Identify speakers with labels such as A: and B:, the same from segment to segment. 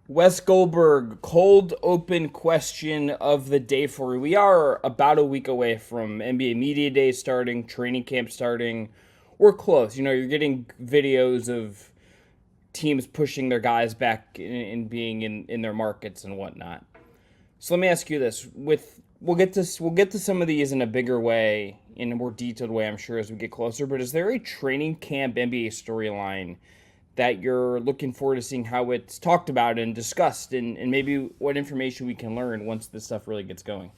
A: Wes Goldberg, cold open question of the day for you. We are about a week away from NBA Media Day starting, training camp starting. We're close. You're getting videos of teams pushing their guys back and being in their markets and whatnot. So let me ask you this: we'll get to some of these in a bigger way, in a more detailed way, I'm sure, as we get closer. But is there a training camp NBA storyline that you're looking forward to seeing how it's talked about and discussed, and maybe what information we can learn once this stuff really gets going?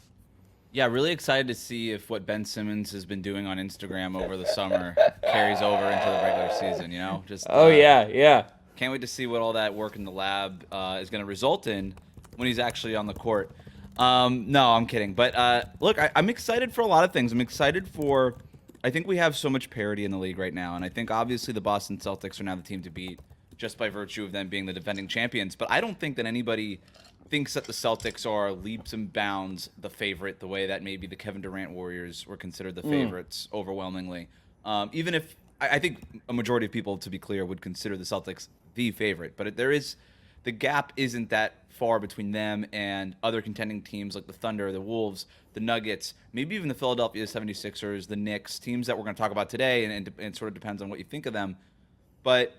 B: Yeah, really excited to see if what Ben Simmons has been doing on Instagram over the summer carries over into the regular season. Just
A: Oh yeah, yeah.
B: can't wait to see what all that work in the lab is going to result in when he's actually on the court. No, I'm kidding. But look, I'm excited for a lot of things. I'm excited for. I think we have so much parity in the league right now, and I think obviously the Boston Celtics are now the team to beat just by virtue of them being the defending champions. But I don't think that anybody thinks that the Celtics are leaps and bounds the favorite, the way that maybe the Kevin Durant Warriors were considered the favorites overwhelmingly. Even if I think a majority of people, to be clear, would consider the Celtics the favorite, but the gap isn't that far between them and other contending teams like the Thunder, the Wolves, the Nuggets, maybe even the Philadelphia 76ers, the Knicks, teams that we're going to talk about today, and it sort of depends on what you think of them. But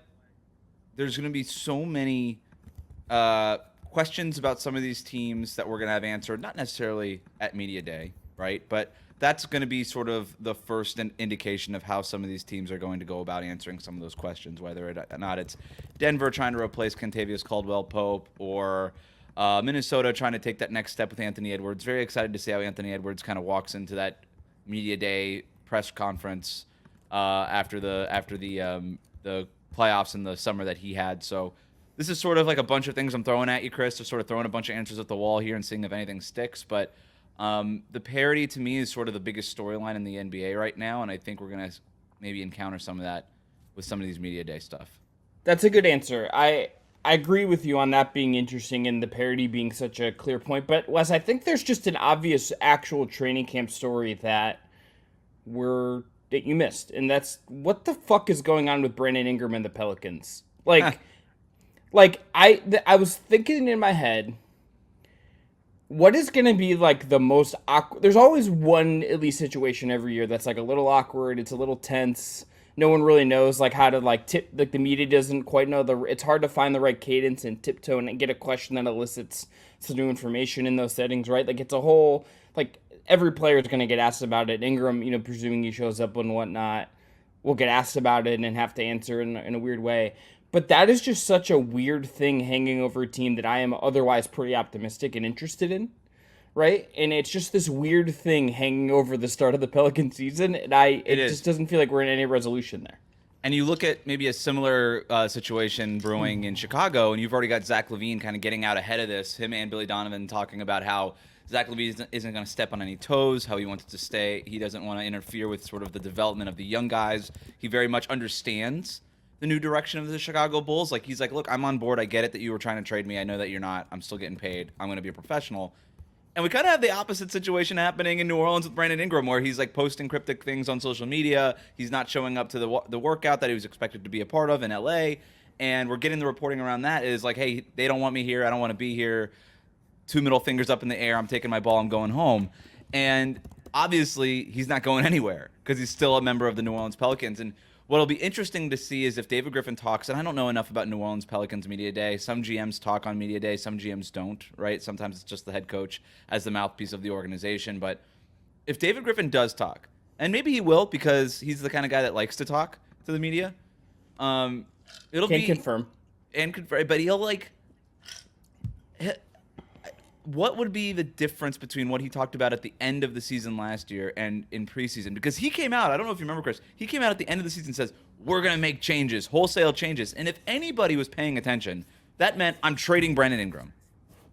B: there's going to be so many questions about some of these teams that we're going to have answered, not necessarily at Media Day, right? But that's going to be sort of the first indication of how some of these teams are going to go about answering some of those questions, whether or not it's Denver trying to replace Kentavious Caldwell-Pope or Minnesota trying to take that next step with Anthony Edwards. Very excited to see how Anthony Edwards kind of walks into that Media Day press conference after the playoffs in the summer that he had. So this is sort of like a bunch of things I'm throwing at you, Chris, just sort of throwing a bunch of answers at the wall here and seeing if anything sticks. But the parity to me is sort of the biggest storyline in the NBA right now, and I think we're going to maybe encounter some of that with some of these Media Day stuff.
A: That's a good answer. I agree with you on that being interesting and the parody being such a clear point. But Wes, I think there's just an obvious actual training camp story that you missed, and that's what the fuck is going on with Brandon Ingram and the Pelicans. I was thinking in my head, what is going to be like the most awkward? There's always one at least situation every year that's like a little awkward. It's a little tense. No one really knows like how to like tip. Like the media doesn't quite know the. It's hard to find the right cadence and tiptoe and get a question that elicits some new information in those settings, right? Like it's a whole like every player is going to get asked about it. Ingram, presuming he shows up and whatnot, will get asked about it and have to answer in a weird way. But that is just such a weird thing hanging over a team that I am otherwise pretty optimistic and interested in, right? And it's just this weird thing hanging over the start of the Pelican season, and it
B: It is.
A: just doesn't feel like we're in any resolution there.
B: And you look at maybe a similar situation brewing in Chicago, and you've already got Zach LaVine kind of getting out ahead of this. Him and Billy Donovan talking about how Zach LaVine isn't going to step on any toes, how he wants to stay. He doesn't want to interfere with sort of the development of the young guys. He very much understands the new direction of the Chicago Bulls. Like he's like, look, I'm on board. I get it that you were trying to trade me. I know that you're not. I'm still getting paid. I'm going to be a professional. And we kind of have the opposite situation happening in New Orleans with Brandon Ingram, where he's like posting cryptic things on social media. He's not showing up to the workout that he was expected to be a part of in LA. And we're getting the reporting around that is like, hey, they don't want me here. I don't want to be here. Two middle fingers up in the air. I'm taking my ball. I'm going home. And obviously, he's not going anywhere because he's still a member of the New Orleans Pelicans. And what'll be interesting to see is if David Griffin talks, and I don't know enough about New Orleans Pelicans Media Day. Some GMs talk on Media Day, some GMs don't, right? Sometimes it's just the head coach as the mouthpiece of the organization. But if David Griffin does talk, and maybe he will because he's the kind of guy that likes to talk to the media, um, it'll
A: Can't
B: be
A: confirm.
B: and confirm, but he'll like. What would be the difference between what he talked about at the end of the season last year and in preseason? Because he came out, I don't know if you remember, Chris, he came out at the end of the season and says, we're going to make changes, wholesale changes. And if anybody was paying attention, that meant I'm trading Brandon Ingram.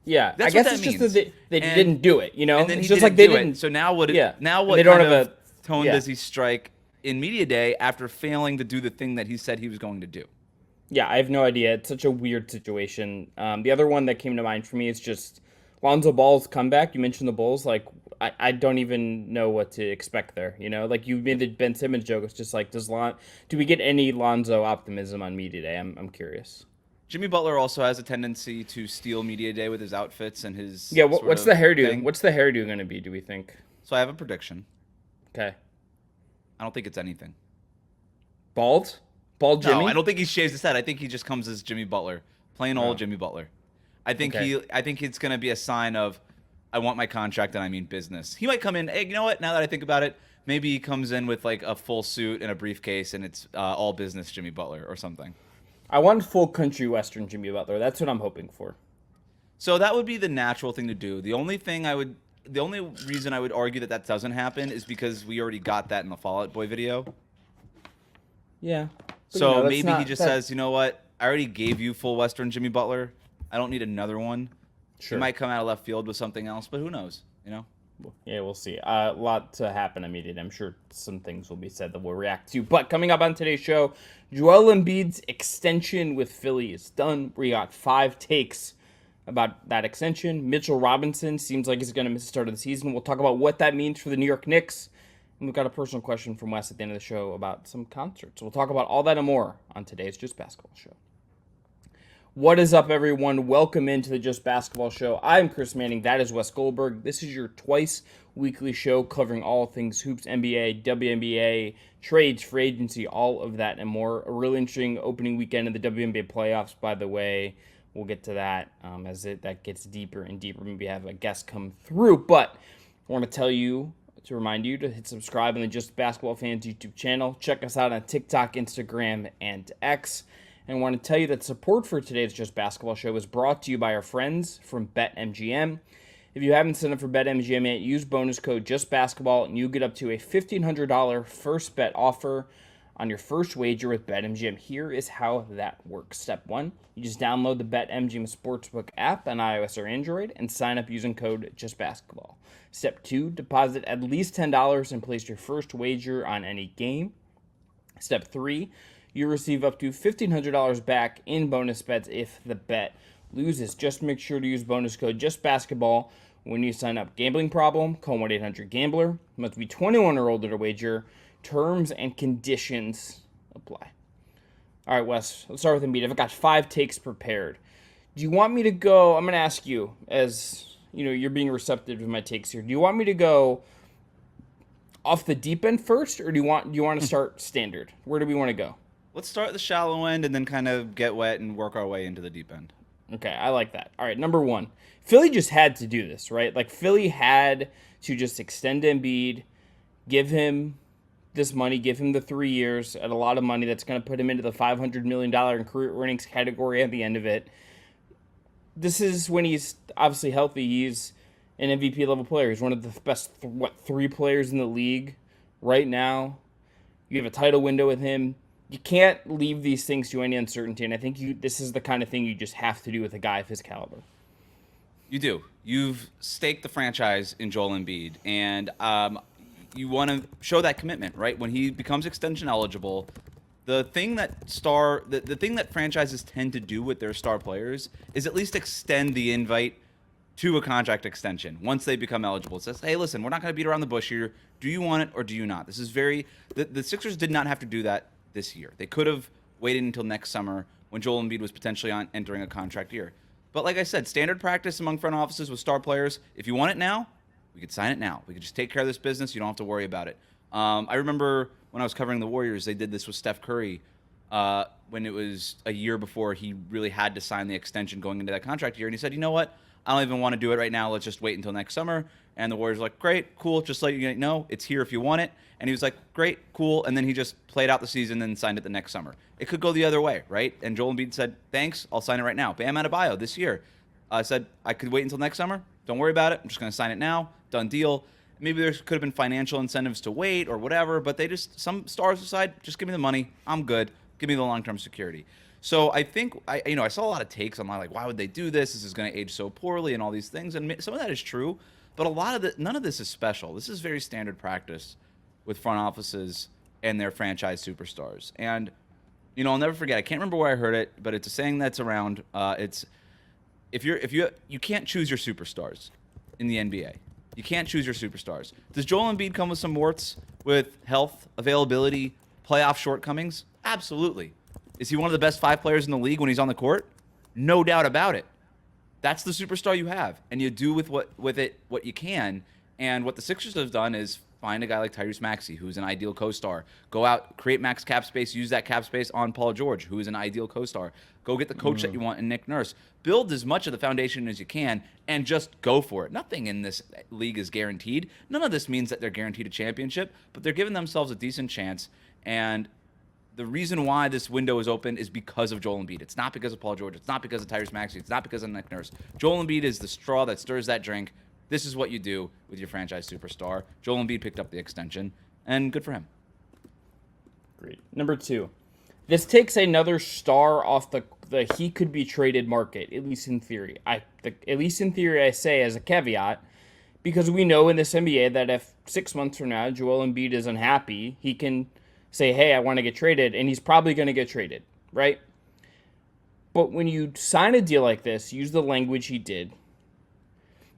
A: Yeah, I
B: That's what
A: guess
B: that
A: it's just
B: means.
A: that they
B: And
A: didn't do it.
B: and then
A: It's
B: he
A: just
B: didn't
A: like they
B: do
A: didn't.
B: it. So now what?
A: Yeah,
B: Now
A: they
B: what
A: don't
B: kind
A: have
B: of
A: a.
B: tone
A: Yeah,
B: does he strike in Media Day after failing to do the thing that he said he was going to do?
A: yeah. I have no idea. It's such a weird situation. The other one that came to mind for me is just Lonzo Ball's comeback. You mentioned the Bulls. Like I don't even know what to expect there. Like you made the Ben Simmons joke. It's just like do we get any Lonzo optimism on Media Day? I'm curious.
B: Jimmy Butler also has a tendency to steal media day with his outfits and his
A: Yeah,
B: sort
A: what's
B: of
A: the hairdo?
B: thing.
A: What's the hairdo going to be, do we think?
B: So I have a prediction.
A: Okay.
B: I don't think it's anything.
A: Bald? Bald
B: No, I
A: Jimmy?
B: don't think he shaves his head. I think he just comes as Jimmy Butler, plain old
A: Oh,
B: Jimmy Butler. I think
A: okay.
B: I think it's gonna be a sign of, I want my contract and I mean business. He might come in. Hey, you know what? Now that I think about it, maybe he comes in with like a full suit and a briefcase, and it's all business Jimmy Butler or something.
A: I want full country western Jimmy Butler. That's what I'm hoping for.
B: So that would be the natural thing to do. The only reason I would argue that that doesn't happen is because we already got that in the Fall Out Boy video.
A: Yeah. But,
B: So
A: that's
B: maybe he
A: not
B: just
A: that.
B: says, you know what? I already gave you full Western Jimmy Butler. I don't need another one.
A: Sure.
B: He might come out of left field with something else, but who knows? You know.
A: Yeah, we'll see. A lot to happen immediately. I'm sure some things will be said that we'll react to. But coming up on today's show, Joel Embiid's extension with Philly is done. We got 5 takes about that extension. Mitchell Robinson seems like he's going to miss the start of the season. We'll talk about what that means for the New York Knicks. And we've got a personal question from Wes at the end of the show about some concerts. We'll talk about all that and more on today's Just Basketball Show. What is up, everyone? Welcome into the Just Basketball Show. I'm Chris Manning. That is Wes Goldberg. This is your twice weekly show covering all things hoops, NBA, WNBA, trades, free agency, all of that and more. A really interesting opening weekend of the WNBA playoffs, by the way. We'll get to that that gets deeper and deeper. Maybe have a guest come through. But I want to remind you to hit subscribe on the Just Basketball Fans YouTube channel. Check us out on TikTok, Instagram, and X. And I want to tell you that support for today's Just Basketball Show is brought to you by our friends from BetMGM. If you haven't signed up for BetMGM yet, use bonus code JustBasketball and you get up to a $1,500 first bet offer on your first wager with BetMGM. Here is how that works. Step 1, you just download the BetMGM Sportsbook app on iOS or Android and sign up using code JustBasketball. Step 2, deposit at least $10 and place your first wager on any game. Step 3, you receive up to $1,500 back in bonus bets if the bet loses. Just make sure to use bonus code JustBasketball when you sign up. Gambling problem? Call 1-800-GAMBLER. Must be 21 or older to wager. Terms and conditions apply. All right, Wes, let's start with Embiid. I've got 5 takes prepared. Do you want me to go? I'm going to ask you, as you know, you're being receptive to my takes here. Do you want me to go off the deep end first, or do you want to start standard? Where do we want to go?
B: Let's start at the shallow end and then kind of get wet and work our way into the deep end.
A: Okay, I like that. All right, number 1. Philly just had to do this, right? Like, Philly had to just extend Embiid, give him this money, give him the 3 years at a lot of money that's going to put him into the $500 million in career earnings category at the end of it. This is when he's obviously healthy. He's an MVP level player. He's one of the best, 3 players in the league right now. You have a title window with him. You can't leave these things to any uncertainty, and I think this is the kind of thing you just have to do with a guy of his caliber.
B: You do. You've staked the franchise in Joel Embiid, and you want to show that commitment, right? When he becomes extension eligible, the thing that the thing that franchises tend to do with their star players is at least extend the invite to a contract extension once they become eligible. It says, hey, listen, we're not going to beat around the bush here. Do you want it or do you not? This is the Sixers did not have to do that this year. They could have waited until next summer when Joel Embiid was potentially entering a contract year. But like I said, standard practice among front offices with star players, if you want it now, we could sign it now. We could just take care of this business. You don't have to worry about it. I remember when I was covering the Warriors, they did this with Steph Curry when it was a year before he really had to sign the extension going into that contract year. And he said, you know what? I don't even want to do it right now. Let's just wait until next summer. And the Warriors were like, great, cool. Just let you know, it's here if you want it. And he was like, great, cool. And then he just played out the season and signed it the next summer. It could go the other way, right? And Joel Embiid said, thanks, I'll sign it right now. Bam Adebayo this year said, I could wait until next summer. Don't worry about it. I'm just going to sign it now. Done deal. Maybe there could have been financial incentives to wait or whatever, but some stars decide, just give me the money. I'm good. Give me the long-term security. So I think I saw a lot of takes online like, why would they do this? This is going to age so poorly and all these things. And some of that is true, but none of this is special. This is very standard practice with front offices and their franchise superstars. And I'll never forget. I can't remember where I heard it, but it's a saying that's around. It's you can't choose your superstars in the NBA. You can't choose your superstars. Does Joel Embiid come with some warts with health, availability, playoff shortcomings? Absolutely. Is he one of the best 5 players in the league when he's on the court? No doubt about it. That's the superstar you have, and you do with it what you can. And what the Sixers have done is find a guy like Tyrese Maxey, who's an ideal co-star. Go out, create max cap space, use that cap space on Paul George, who is an ideal co-star. Go get the coach that you want in Nick Nurse. Build as much of the foundation as you can, and just go for it. Nothing in this league is guaranteed. None of this means that they're guaranteed a championship, but they're giving themselves a decent chance. And the reason why this window is open is because of Joel Embiid. It's not because of Paul George. It's not because of Tyrese Maxey. It's not because of Nick Nurse. Joel Embiid is the straw that stirs that drink. This is what you do with your franchise superstar. Joel Embiid picked up the extension, and good for him.
A: Great. Number 2. This takes another star off the he could be traded market, at least in theory. At least in theory, I say as a caveat, because we know in this NBA that if 6 months from now Joel Embiid is unhappy, he can say, hey, I want to get traded, and he's probably going to get traded, right? But when you sign a deal like this, use the language he did.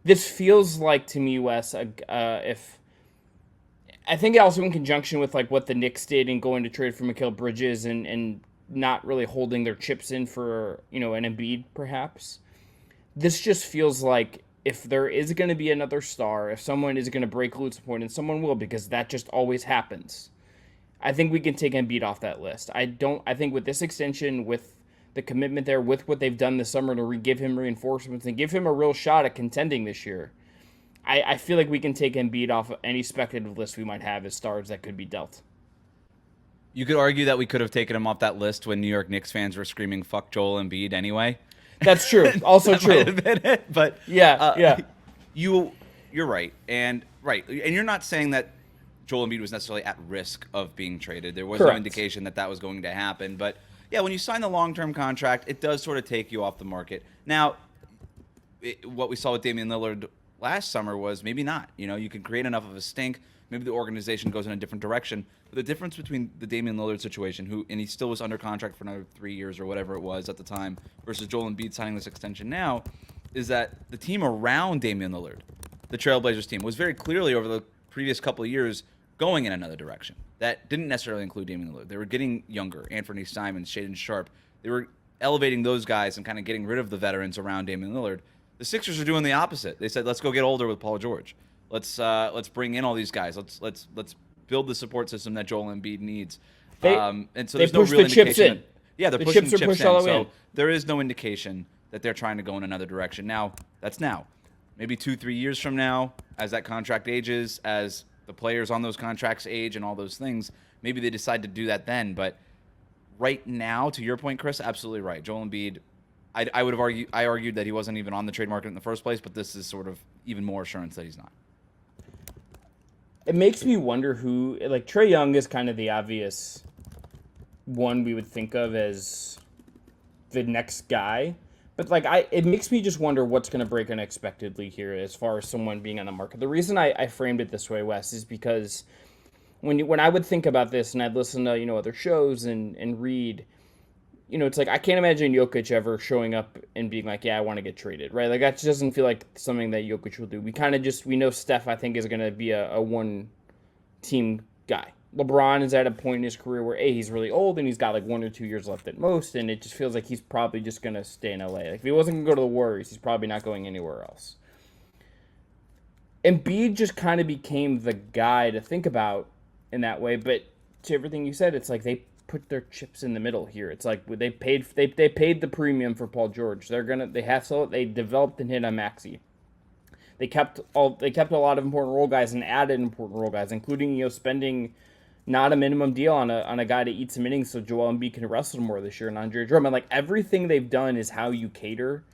A: This feels like, to me, Wes, if I think also in conjunction with like what the Knicks did in going to trade for Mikal Bridges and not really holding their chips in for, an Embiid, perhaps. This just feels like if there is going to be another star, if someone is going to break loose point, and someone will, because that just always happens, I think we can take Embiid off that list. I think with this extension, with the commitment there, with what they've done this summer to give him reinforcements and give him a real shot at contending this year, I feel like we can take Embiid off of any speculative list we might have as stars that could be dealt.
B: You could argue that we could have taken him off that list when New York Knicks fans were screaming "fuck Joel Embiid" anyway.
A: That's true. Also
B: that
A: true.
B: Might have been it, but
A: yeah.
B: You're right, and you're not saying that Joel Embiid was necessarily at risk of being traded. There was
A: Correct.
B: no indication that was going to happen, but yeah, when you sign the long-term contract, it does sort of take you off the market. Now, what we saw with Damian Lillard last summer was maybe not. You can create enough of a stink. Maybe the organization goes in a different direction. But the difference between the Damian Lillard situation, and he still was under contract for another 3 years or whatever it was at the time, versus Joel Embiid signing this extension now, is that the team around Damian Lillard, the Trailblazers team, was very clearly over the previous couple of years going in another direction. That didn't necessarily include Damian Lillard. They were getting younger. Anthony Simons, Shaedon Sharpe. They were elevating those guys and kind of getting rid of the veterans around Damian Lillard. The Sixers are doing the opposite. They said, let's go get older with Paul George. Let's bring in all these guys. Let's build the support system that Joel Embiid needs. And so there's no real indication. They're pushing the chips in. So there is no indication that they're trying to go in another direction. Now, that's now. Maybe 2-3 years from now, as that contract ages, as the players on those contracts age and all those things, maybe they decide to do that then. But right now, to your point, Chris, absolutely right. Joel Embiid, I argued that he wasn't even on the trade market in the first place, but this is sort of even more assurance that he's not.
A: It makes me wonder who, like, Trae Young is kind of the obvious one we would think of as the next guy. But, like, it makes me just wonder what's going to break unexpectedly here as far as someone being on the market. The reason I framed it this way, Wes, is because when I would think about this and I'd listen to, other shows and read, it's like I can't imagine Jokic ever showing up and being like, yeah, I want to get traded, right? Like, that just doesn't feel like something that Jokic will do. We know Steph, I think, is going to be a one-team guy. LeBron is at a point in his career where, he's really old and he's got like 1 or 2 years left at most, and it just feels like he's probably just going to stay in LA. Like, if he wasn't going to go to the Warriors, he's probably not going anywhere else. Embiid just kind of became the guy to think about in that way, but to everything you said, it's like they put their chips in the middle here. It's like they paid the premium for Paul George. They developed and hit on Maxey. They kept a lot of important role guys and added important role guys, including spending not a minimum deal on a guy to eat some innings so Joel Embiid can wrestle more this year, and Andre Drummond. Like, everything they've done is how you cater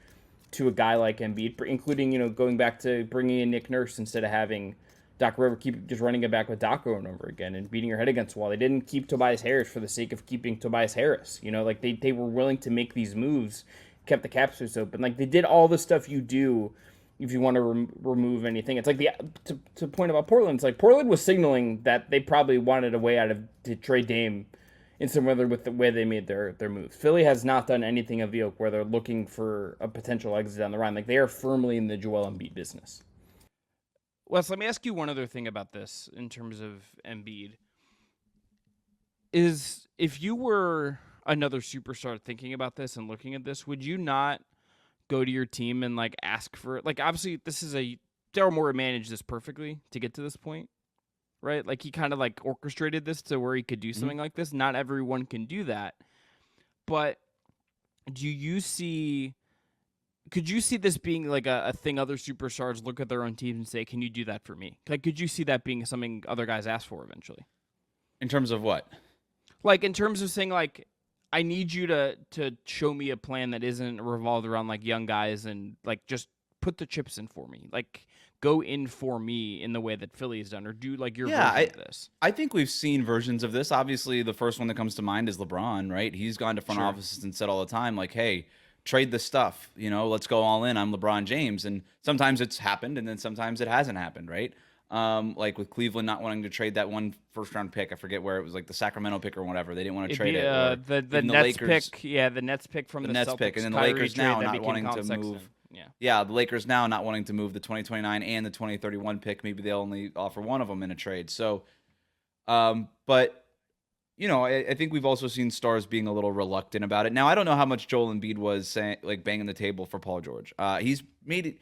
A: to a guy like Embiid, including going back to bringing in Nick Nurse instead of having Doc Rivers keep just running it back with Doc over and over again and beating your head against the wall. They didn't keep Tobias Harris for the sake of keeping Tobias Harris. Like, they were willing to make these moves, kept the cap space open. Like, they did all the stuff you do if you want to remove anything. It's like to point about Portland. It's like Portland was signaling that they probably wanted a way out to trade Dame in some weather with the way they made their moves. Philly has not done anything of the ilk where they're looking for a potential exit down the line. Like, they are firmly in the Joel Embiid business. Wes, let me ask you one other thing about this in terms of Embiid. Is if you were another superstar thinking about this and looking at this, would you not go to your team and like ask for like obviously this is a Daryl Morey managed this perfectly to get to this point, right? Like he kind of like orchestrated this to where he could do
B: Mhm.
A: something like this. Not everyone can do that, but do you see? Could you see this being like a thing other superstars look at their own teams and say, "Can you do that for me?" Like, could you see that being something other guys ask for eventually?
B: In terms of what?
A: Like in terms of saying like I need you to show me a plan that isn't revolved around like young guys and like just put the chips in for me. Like go in for me in the way that Philly has done or do like your
B: Yeah,
A: version
B: I
A: of this.
B: I think we've seen versions of this. Obviously, the first one that comes to mind is LeBron, right? He's gone to front
A: Sure.
B: offices and said all the time, like, "Hey, trade the stuff. Let's go all in. I'm LeBron James." And sometimes it's happened, and then sometimes it hasn't happened, right? Like with Cleveland not wanting to trade that one first round pick. I forget where it was, like the Sacramento pick or whatever. They didn't want to
A: It'd
B: trade
A: be
B: it, or
A: the
B: even the
A: Nets
B: Lakers,
A: pick, yeah, the Nets pick from
B: the
A: the
B: Nets pick, and
A: Celtics,
B: then the
A: Kyrie
B: Lakers
A: trade
B: now
A: that
B: not
A: became
B: wanting
A: Colin
B: to move.
A: Sexton. Yeah.
B: Yeah, the Lakers now not wanting to move the 2029 and the 2031 pick. Maybe they'll only offer one of them in a trade. So, but I think we've also seen stars being a little reluctant about it. Now, I don't know how much Joel Embiid was saying, like banging the table for Paul George. He's made it.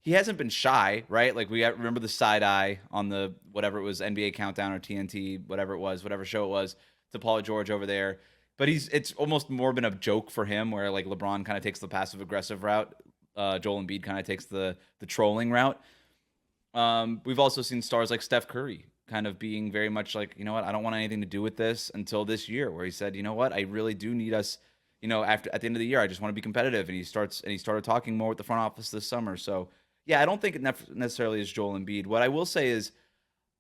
B: He hasn't been shy, right? Like remember the side eye on the whatever it was, NBA Countdown or TNT, whatever it was, whatever show it was, to Paul George over there. But it's almost more been a joke for him, where like LeBron kind of takes the passive aggressive route. Joel Embiid kind of takes the trolling route. We've also seen stars like Steph Curry kind of being very much like, you know what, I don't want anything to do with this until this year, where he said, you know what, I really do need us, after at the end of the year, I just want to be competitive. And he started talking more with the front office this summer. So yeah, I don't think it necessarily is Joel Embiid. What I will say is,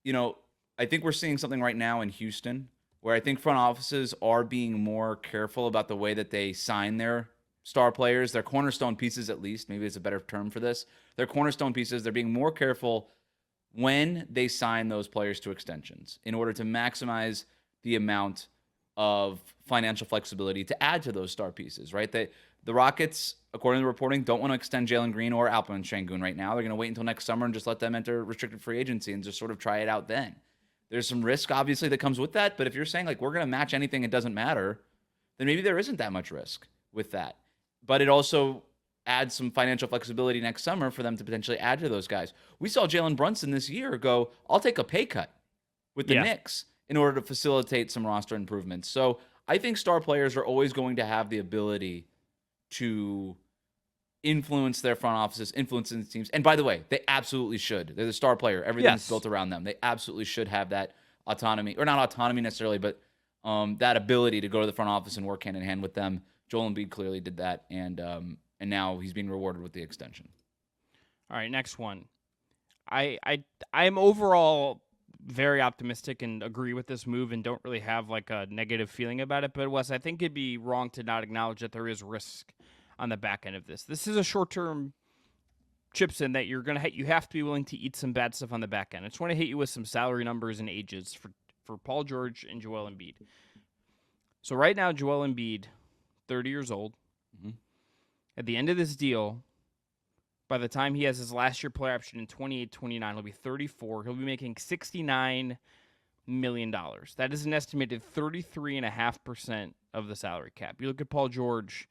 B: you know, I think we're seeing something right now in Houston where I think front offices are being more careful about the way that they sign their star players, their cornerstone pieces at least. Maybe it's a better term for this. Their cornerstone pieces, they're being more careful when they sign those players to extensions in order to maximize the amount of financial flexibility to add to those star pieces, right? The Rockets, according to the reporting, don't want to extend Jalen Green or Alperen Şengün right now. They're going to wait until next summer and just let them enter restricted free agency and just sort of try it out then. There's some risk, obviously, that comes with that. But if you're saying, like, we're going to match anything, it doesn't matter, then maybe there isn't that much risk with that. But it also adds some financial flexibility next summer for them to potentially add to those guys. We saw Jalen Brunson this year go, I'll take a pay cut with the
A: Yeah.
B: Knicks in order to facilitate some roster improvements. So I think star players are always going to have the ability to influence their front offices, influence the teams. And by the way, they absolutely should. They're the star player. Everything's
A: Yes.
B: built around them. They absolutely should have that autonomy, or not autonomy necessarily, but that ability to go to the front office and work hand in hand with them. Joel Embiid clearly did that, and now he's being rewarded with the extension.
A: All right, next one. I'm overall very optimistic and agree with this move and don't really have like a negative feeling about it. But Wes, I think it'd be wrong to not acknowledge that there is risk on the back end of this. This is a short term chips in that you're gonna you have to be willing to eat some bad stuff on the back end. I just want to hit you with some salary numbers and ages for Paul George and Joel Embiid. So right now, Joel Embiid, 30 years old.
B: Mm-hmm.
A: At the end of this deal, by the time he has his last year player option in 28-29, he'll be 34. He'll be making $69 million. That is an estimated 33.5% of the salary cap. You look at Paul George,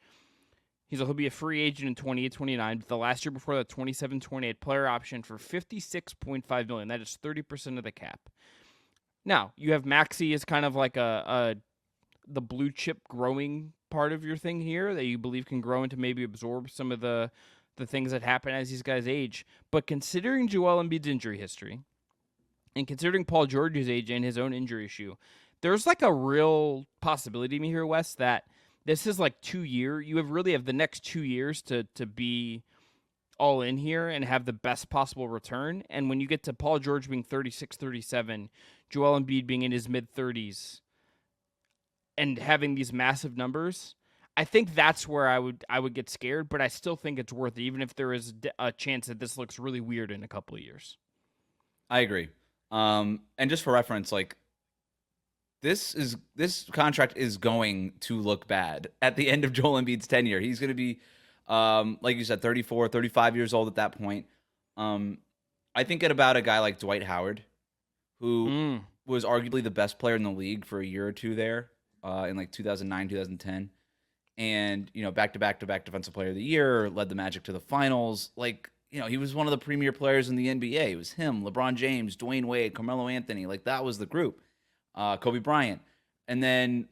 A: he'll be a free agent in 28-29. The last year before that, 27-28 player option for $56.5 million. That is 30% of the cap. Now, you have Maxey as kind of like the blue chip growing part of your thing here that you believe can grow into maybe absorb some of the things that happen as these guys age. But considering Joel Embiid's injury history and considering Paul George's age and his own injury issue, there's like a real possibility to me here, Wes, that this is like 2 year. You really have the next 2 years to be all in here and have the best possible return. And when you get to Paul George being 36, 37, Joel Embiid being in his mid 30s and having these massive numbers, I think that's where I would get scared, but I still think it's worth it, even if there is a chance that this looks really weird in a couple of years.
B: I agree. And just for reference, like this contract is going to look bad at the end of Joel Embiid's tenure. He's going to be, like you said, 34, 35 years old at that point. I think about a guy like Dwight Howard, who was arguably the best player in the league for a year or two there. in like 2009, 2010. And, back-to-back Defensive Player of the Year, led the Magic to the finals. Like, he was one of the premier players in the NBA. It was him, LeBron James, Dwayne Wade, Carmelo Anthony. Like, that was the group. Kobe Bryant. And then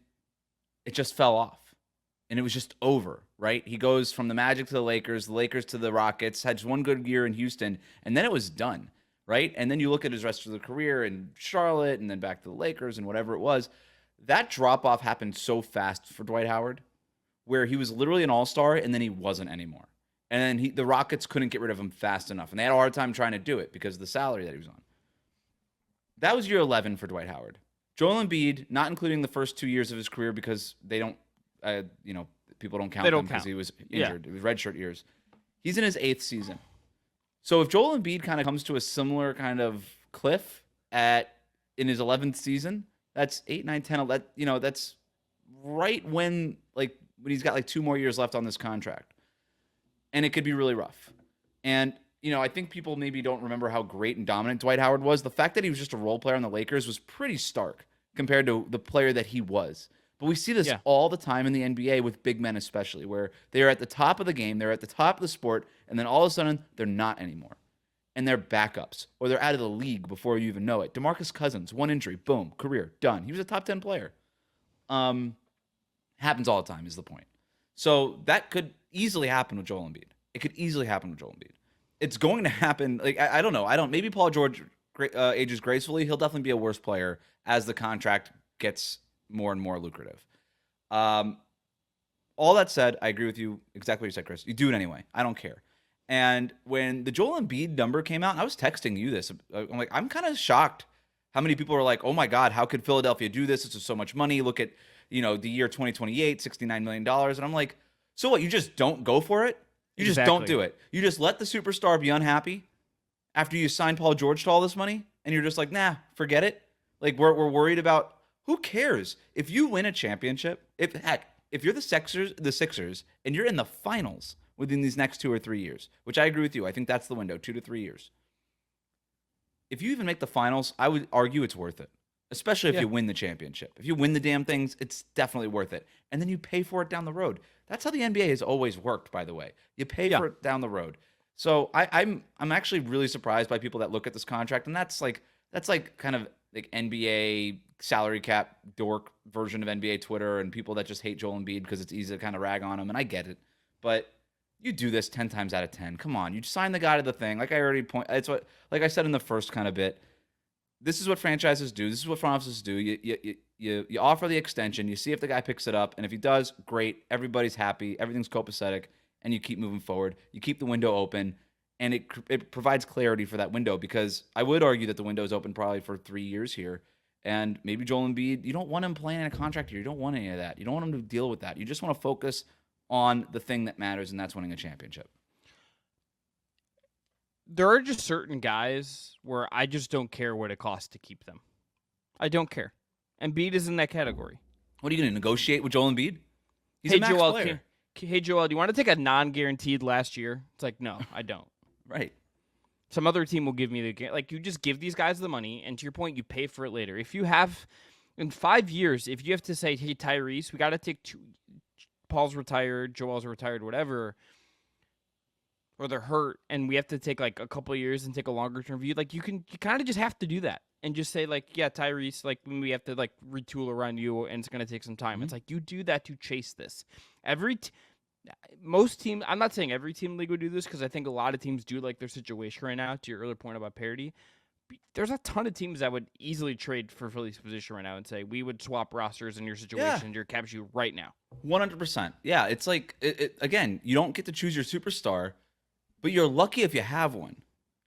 B: it just fell off. And it was just over, right? He goes from the Magic to the Lakers to the Rockets, had just one good year in Houston, and then it was done, right? And then you look at his rest of the career in Charlotte and then back to the Lakers and whatever it was. That drop-off happened so fast for Dwight Howard, where he was literally an all-star and then he wasn't anymore. And then the Rockets couldn't get rid of him fast enough, and they had a hard time trying to do it because of the salary that he was on. That was year 11 for Dwight Howard. Joel Embiid, not including the first 2 years of his career because they don't, people don't count them because he was injured. It was redshirt years. He's in his 8th season. So if Joel Embiid kind of comes to a similar kind of cliff in his 11th season, that's 8, 9, 10, 11, that's right when he's got 2 more years left on this contract. And it could be really rough. And, I think people maybe don't remember how great and dominant Dwight Howard was. The fact that he was just a role player on the Lakers was pretty stark compared to the player that he was. But we see this all the time in the NBA with big men especially, where they're at the top of the game, they're at the top of the sport, and then all of a sudden, they're not anymore. And they're backups, or they're out of the league before you even know it. DeMarcus Cousins, one injury, boom, career, done. He was a top 10 player. Happens all the time is the point. So that could easily happen with Joel Embiid. It could easily happen with Joel Embiid. It's going to happen. I don't know. Maybe Paul George ages gracefully. He'll definitely be a worse player as the contract gets more and more lucrative. All that said, I agree with you exactly what you said, Chris. You do it anyway. I don't care. And when the Joel Embiid number came out, I was texting you this. I'm like, I'm kind of shocked how many people are like, oh my God, how could Philadelphia do this? This is so much money. Look at, the year 2028, $69 million. And I'm like, so what? You just don't go for it? You just don't do it. You just let the superstar be unhappy after you sign Paul George to all this money, and you're just like, nah, forget it. Like, we're worried about, who cares? If you win a championship, if you're the Sixers, and you're in the finals within these next 2 or 3 years, which I agree with you. I think that's the window, 2 to 3 years. If you even make the finals, I would argue it's worth it, especially if you win the championship. If you win the damn things, it's definitely worth it. And then you pay for it down the road. That's how the NBA has always worked, by the way. You pay for it down the road. So I'm actually really surprised by people that look at this contract, and that's like kind of like NBA salary cap dork version of NBA Twitter, and people that just hate Joel Embiid because it's easy to kind of rag on him, and I get it. But you do this 10 times out of 10. Come on, you sign the guy to the thing. Like I said in the first kind of bit. This is what franchises do. This is what front offices do. You offer the extension. You see if the guy picks it up, and if he does, great. Everybody's happy. Everything's copacetic, and you keep moving forward. You keep the window open, and it provides clarity for that window, because I would argue that the window is open probably for 3 years here, and maybe Joel Embiid, you don't want him playing in a contract year. You don't want any of that. You don't want him to deal with that. You just want to focus on the thing that matters, and that's winning a championship.
A: There are just certain guys where I just don't care what it costs to keep them. I don't care. Embiid is in that category.
B: What are you going to negotiate with Joel Embiid? He's a max player.
A: Hey, Joel, do you want to take a non-guaranteed last year? It's like, no, I don't.
B: Right.
A: Some other team will give me you just give these guys the money, and to your point, you pay for it later. If you have, in 5 years, if you have to say, hey, Tyrese, we got to take 2, Paul's retired, Joel's retired, whatever, or they're hurt, and we have to take a couple of years and take a longer term view. You kind of just have to do that and just say yeah, Tyrese, we have to retool around you, and it's going to take some time.
B: Mm-hmm.
A: It's you do that to chase this. Most teams, I'm not saying every team in the league would do this, because I think a lot of teams do like their situation right now. To your earlier point about parity, there's a ton of teams that would easily trade for Philly's position right now and say, we would swap rosters in your situation, your cap sheet right now.
B: 100%. Yeah, it's again, you don't get to choose your superstar, but you're lucky if you have one.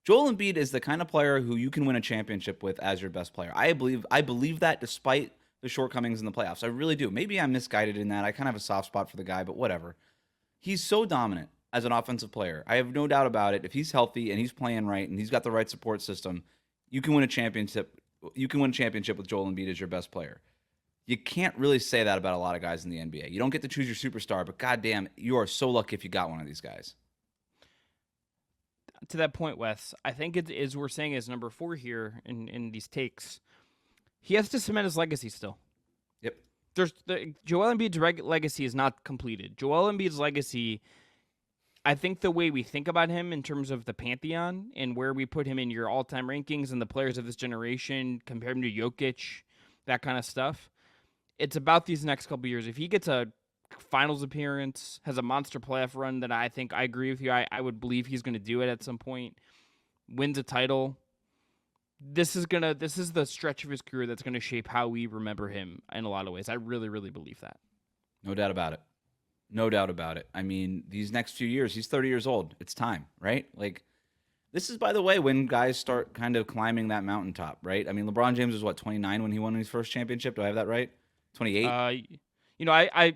B: Joel Embiid is the kind of player who you can win a championship with as your best player. I believe that despite the shortcomings in the playoffs. I really do. Maybe I'm misguided in that. I kind of have a soft spot for the guy, but whatever. He's so dominant as an offensive player. I have no doubt about it. If he's healthy and he's playing right and he's got the right support system, you can win a championship. You can win a championship with Joel Embiid as your best player. You can't really say that about a lot of guys in the NBA. You don't get to choose your superstar, but goddamn, you are so lucky if you got one of these guys.
A: To that point, Wes, I think it is we're saying is number 4 here in these takes. He has to cement his legacy still.
B: Yep.
A: Joel Embiid's legacy is not completed. Joel Embiid's legacy, I think the way we think about him in terms of the pantheon and where we put him in your all-time rankings and the players of this generation, compare him to Jokic, that kind of stuff. It's about these next couple years. If he gets a finals appearance, has a monster playoff run, that I think I agree with you. I would believe he's going to do it at some point. Wins a title. This is the stretch of his career that's going to shape how we remember him in a lot of ways. I really, really believe that.
B: No doubt about it. No doubt about it. I mean, these next few years, he's 30 years old. It's time, right? Like, this is, by the way, when guys start kind of climbing that mountaintop, right? I mean, LeBron James was, 29 when he won his first championship? Do I have that right? 28?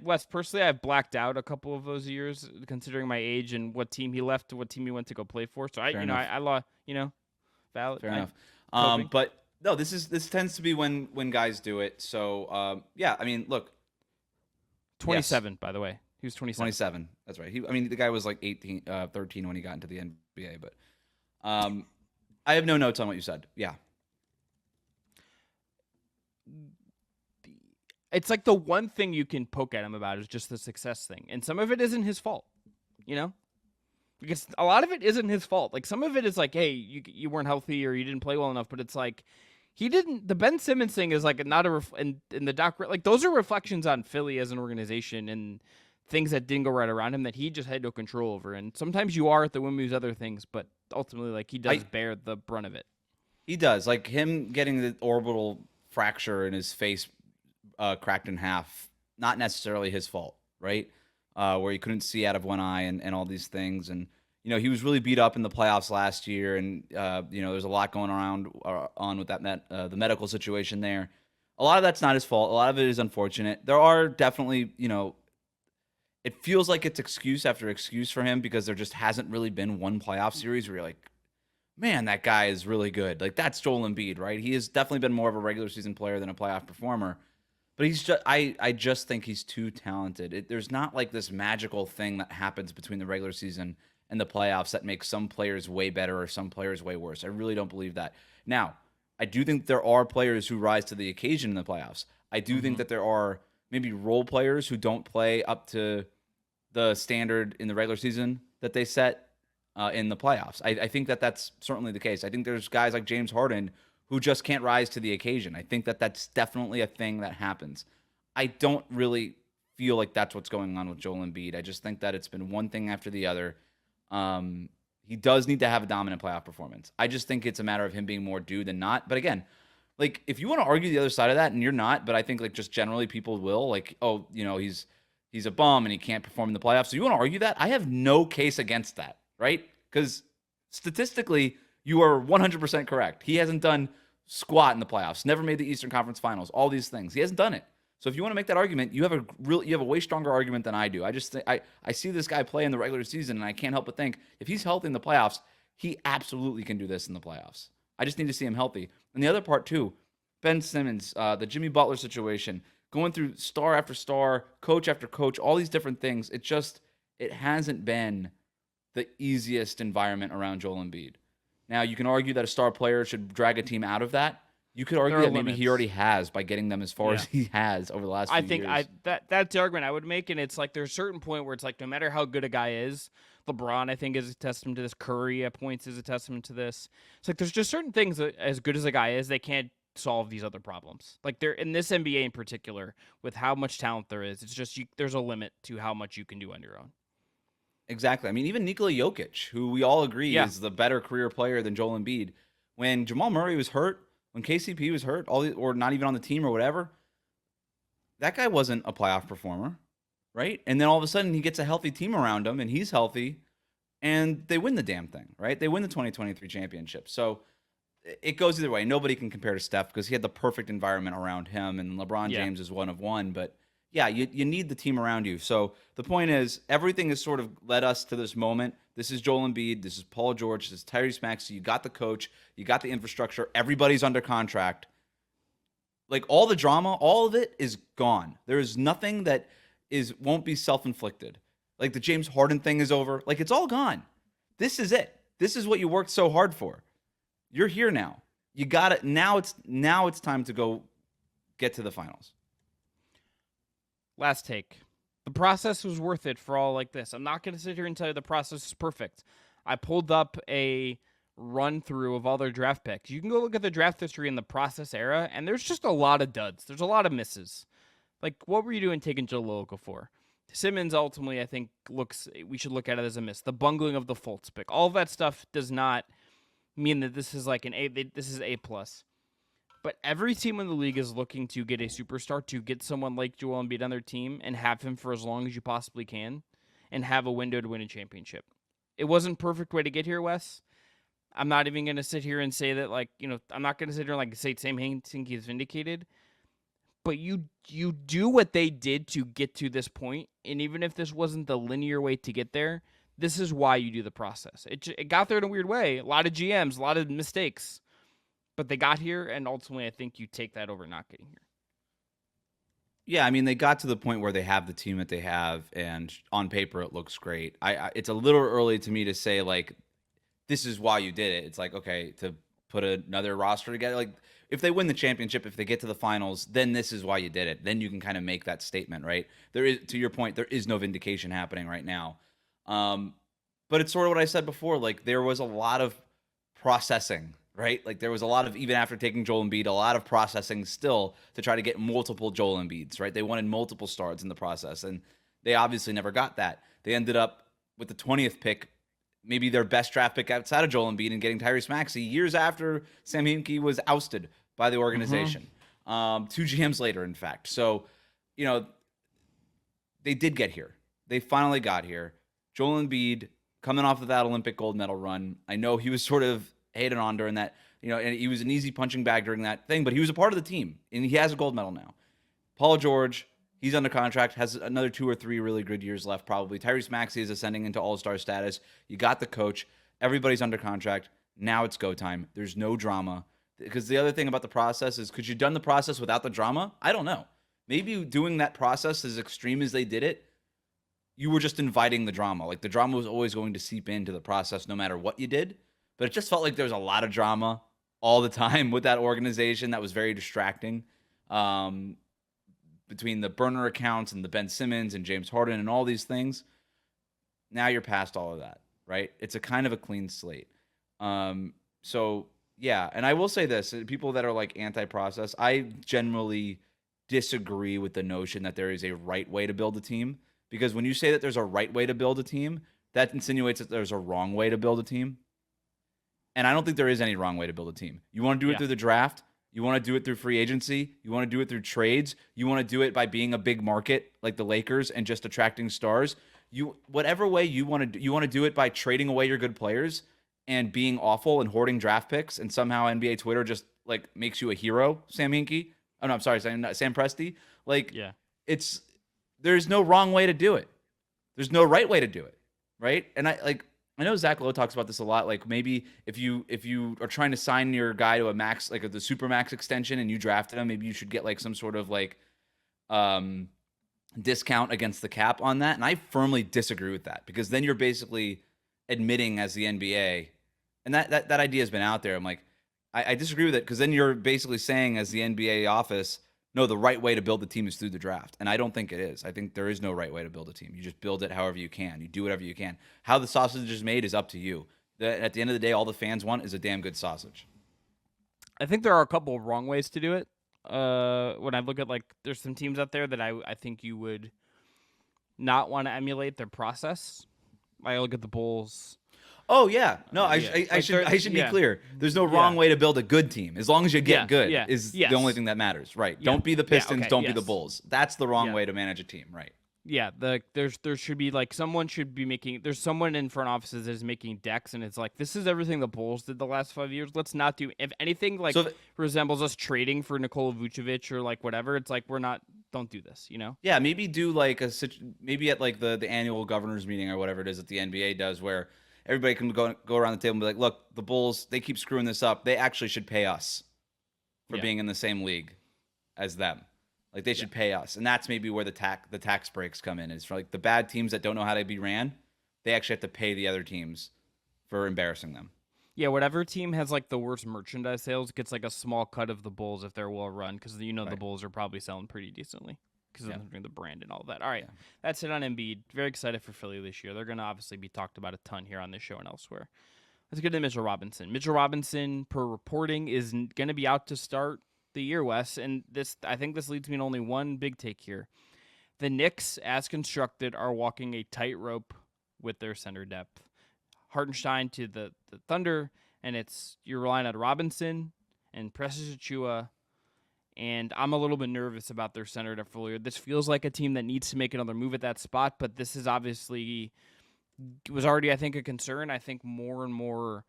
A: Wes, personally, I've blacked out a couple of those years, considering my age and what team he left to what team he went to go play for. So,
B: Fair enough.
A: I lost, valid.
B: Fair enough.
A: Coping.
B: But, no, this tends to be when guys do it. So, yeah, I mean, look.
A: 27, by the way. He was 27.
B: 27. That's right. The guy was like 13 when he got into the NBA. But I have no notes on what you said. Yeah.
A: It's like the one thing you can poke at him about is just the success thing. And some of it isn't his fault, Because a lot of it isn't his fault. Like, some of it is like, hey, you weren't healthy or you didn't play well enough. But it's like, the Ben Simmons thing is like not in the doc, like those are reflections on Philly as an organization and things that didn't go right around him that he just had no control over. And sometimes you are at the whim of these other things, but ultimately, like, he does bear the brunt of it.
B: He does. Like, him getting the orbital fracture in his face cracked in half, not necessarily his fault, right? Where he couldn't see out of one eye and all these things. And, he was really beat up in the playoffs last year. And, there's a lot going on with that the medical situation there. A lot of that's not his fault. A lot of it is unfortunate. There are definitely, it feels like it's excuse after excuse for him because there just hasn't really been one playoff series where you're like, man, that guy is really good. Like, that's Joel Embiid, right? He has definitely been more of a regular season player than a playoff performer. But he's just, I just think he's too talented. There's not like this magical thing that happens between the regular season and the playoffs that makes some players way better or some players way worse. I really don't believe that. Now, I do think there are players who rise to the occasion in the playoffs. I do think that there are maybe role players who don't play up to the standard in the regular season that they set in the playoffs. I think that that's certainly the case. I think there's guys like James Harden who just can't rise to the occasion. I think that that's definitely a thing that happens. I don't really feel like that's what's going on with Joel Embiid. I just think that it's been one thing after the other. He does need to have a dominant playoff performance. I just think it's a matter of him being more due than not. But again, like, if you want to argue the other side of that, and you're not, but I think like just generally people will, like, oh, he's a bum and he can't perform in the playoffs. So you want to argue that? I have no case against that, right? Because statistically, you are 100% correct. He hasn't done squat in the playoffs, never made the Eastern Conference Finals, all these things. He hasn't done it. So if you want to make that argument, you have a way stronger argument than I do. I just think I see this guy play in the regular season, and I can't help but think if he's healthy in the playoffs, he absolutely can do this in the playoffs. I just need to see him healthy. And the other part too, Ben Simmons, the Jimmy Butler situation, going through star after star, coach after coach, all these different things. It hasn't been the easiest environment around Joel Embiid. Now, you can argue that a star player should drag a team out of that. You could argue that maybe he already has by getting them as far as he has over the last few years.
A: I think that's the argument I would make, and it's like there's a certain point where it's like no matter how good a guy is, LeBron, I think, is a testament to this. Curry at points is a testament to this. It's like there's just certain things that, as good as a guy is, they can't solve these other problems. Like, they're in this NBA in particular, with how much talent there is, it's just there's a limit to how much you can do on your own.
B: Exactly. I mean, even Nikola Jokic, who we all agree is the better career player than Joel Embiid, when Jamal Murray was hurt, when KCP was hurt, or not even on the team or whatever, that guy wasn't a playoff performer, right? And then all of a sudden he gets a healthy team around him, and he's healthy, and they win the damn thing, right? They win the 2023 championship. So it goes either way. Nobody can compare to Steph because he had the perfect environment around him, and LeBron James is one of one, but yeah, you need the team around you. So the point is, everything has sort of led us to this moment. This is Joel Embiid. This is Paul George. This is Tyrese Maxey. You got the coach. You got the infrastructure. Everybody's under contract. Like, all the drama, all of it is gone. There is nothing that won't be self-inflicted. Like, the James Harden thing is over. Like, it's all gone. This is it. This is what you worked so hard for. You're here now. You got it. Now it's time to go get to the finals.
A: last take. The process was worth it for all like this. I'm not going to sit here and tell you the process is perfect. I pulled up a run through of all their draft picks. You can go look at the draft history in the process era, and there's just a lot of duds. There's a lot of misses. Like, what were you doing taking Joel Embiid for? Simmons ultimately, I think, we should look at it as a miss. The bungling of the Fultz pick, all of that stuff does not mean that this is like an A. This is A+. But every team in the league is looking to get a superstar, to get someone like Joel Embiid on their team and have him for as long as you possibly can and have a window to win a championship. It wasn't a perfect way to get here, Wes. I'm not even going to sit here and say that, like, I'm not going to sit here and like say Sam Hinkie is vindicated. But you do what they did to get to this point, and even if this wasn't the linear way to get there, this is why you do the process. It got there in a weird way. A lot of GMs, a lot of mistakes. But they got here, and ultimately, I think you take that over not getting here.
B: Yeah, I mean, they got to the point where they have the team that they have, and on paper, it looks great. It's a little early to me to say, like, this is why you did it. It's like, okay, to put another roster together. Like, if they win the championship, if they get to the finals, then this is why you did it. Then you can kind of make that statement, right? There is, to your point, there is no vindication happening right now. But it's sort of what I said before. Like, there was a lot of processing, right? Like, there was a lot of, even after taking Joel Embiid, a lot of processing still to try to get multiple Joel Embiids, right? They wanted multiple stars in the process, and they obviously never got that. They ended up with the 20th pick, maybe their best draft pick outside of Joel Embiid, and getting Tyrese Maxey years after Sam Hinkie was ousted by the organization. 2 GMs later, in fact. So, they did get here. They finally got here. Joel Embiid, coming off of that Olympic gold medal run, I know he was sort of hated on during that, and he was an easy punching bag during that thing, but he was a part of the team, and he has a gold medal now. Paul George, he's under contract, has another 2 or 3 really good years left, probably. Tyrese Maxey is ascending into all-star status. You got the coach. Everybody's under contract. Now it's go time. There's no drama. Because the other thing about the process is, could you have done the process without the drama? I don't know. Maybe doing that process as extreme as they did it, you were just inviting the drama. Like, the drama was always going to seep into the process no matter what you did. But it just felt like there was a lot of drama all the time with that organization. That was very distracting. Between the burner accounts and the Ben Simmons and James Harden and all these things, now you're past all of that, right? It's a kind of a clean slate. So, yeah, and I will say this, people that are like anti-process, I generally disagree with the notion that there is a right way to build a team, because when you say that there's a right way to build a team, that insinuates that there's a wrong way to build a team. And I don't think there is any wrong way to build a team. You want to do it through the draft. You want to do it through free agency. You want to do it through trades. You want to do it by being a big market like the Lakers and just attracting stars. Whatever way you want to do, you want to do it by trading away your good players and being awful and hoarding draft picks, and somehow NBA Twitter just like makes you a hero, Sam Hinkie. Oh no, I'm sorry, Sam Presti. Like, there's no wrong way to do it. There's no right way to do it, right? And I know Zach Lowe talks about this a lot. Like, maybe if you are trying to sign your guy to a max, like the super max extension, and you drafted him, maybe you should get like some sort of like discount against the cap on that. And I firmly disagree with that, because then you're basically admitting as the NBA, and that idea has been out there. I'm like, I disagree with it, because then you're basically saying as the NBA office, no, the right way to build the team is through the draft. And I don't think it is. I think there is no right way to build a team. You just build it however you can. You do whatever you can. How the sausage is made is up to you. At the end of the day, all the fans want is a damn good sausage.
A: I think there are a couple of wrong ways to do it. When I look at, like, there's some teams out there that I think you would not want to emulate their process. I look at the Bulls.
B: Oh yeah, no, I should be clear. There's no wrong way to build a good team, as long as you get good is the only thing that matters, right?
A: Yeah.
B: Don't be the Pistons, don't be the
A: Yes.
B: Bulls. That's the wrong way to manage a team, right?
A: Yeah, there should be like someone should be making. There's someone in front offices that is making decks, and it's like, this is everything the Bulls did the last 5 years. Let's not do, if anything like resembles us trading for Nikola Vucevic or like whatever. It's like, don't do this,
B: Yeah, maybe do like maybe at like the annual governors meeting or whatever it is that the NBA does, where everybody can go around the table and be like, look, the Bulls, they keep screwing this up. They actually should pay us for being in the same league as them. Like, they should pay us. And that's maybe where the tax breaks come in, is for like the bad teams that don't know how to be ran, they actually have to pay the other teams for embarrassing them.
A: Yeah, whatever team has like the worst merchandise sales gets like a small cut of the Bulls if they're well run, because the Bulls are probably selling pretty decently. because of the brand and all that. All right, that's it on Embiid. Very excited for Philly this year. They're going to obviously be talked about a ton here on this show and elsewhere. Let's get to Mitchell Robinson. Mitchell Robinson, per reporting, is going to be out to start the year, Wes. And I think this leads me to only one big take here. The Knicks, as constructed, are walking a tightrope with their center depth. Hartenstein to the Thunder, and you're relying on Robinson and Precious Achiuwa. And I'm a little bit nervous about their center depth for this feels like a team that needs to make another move at that spot, but this is obviously was already, I think, a concern. I think more and more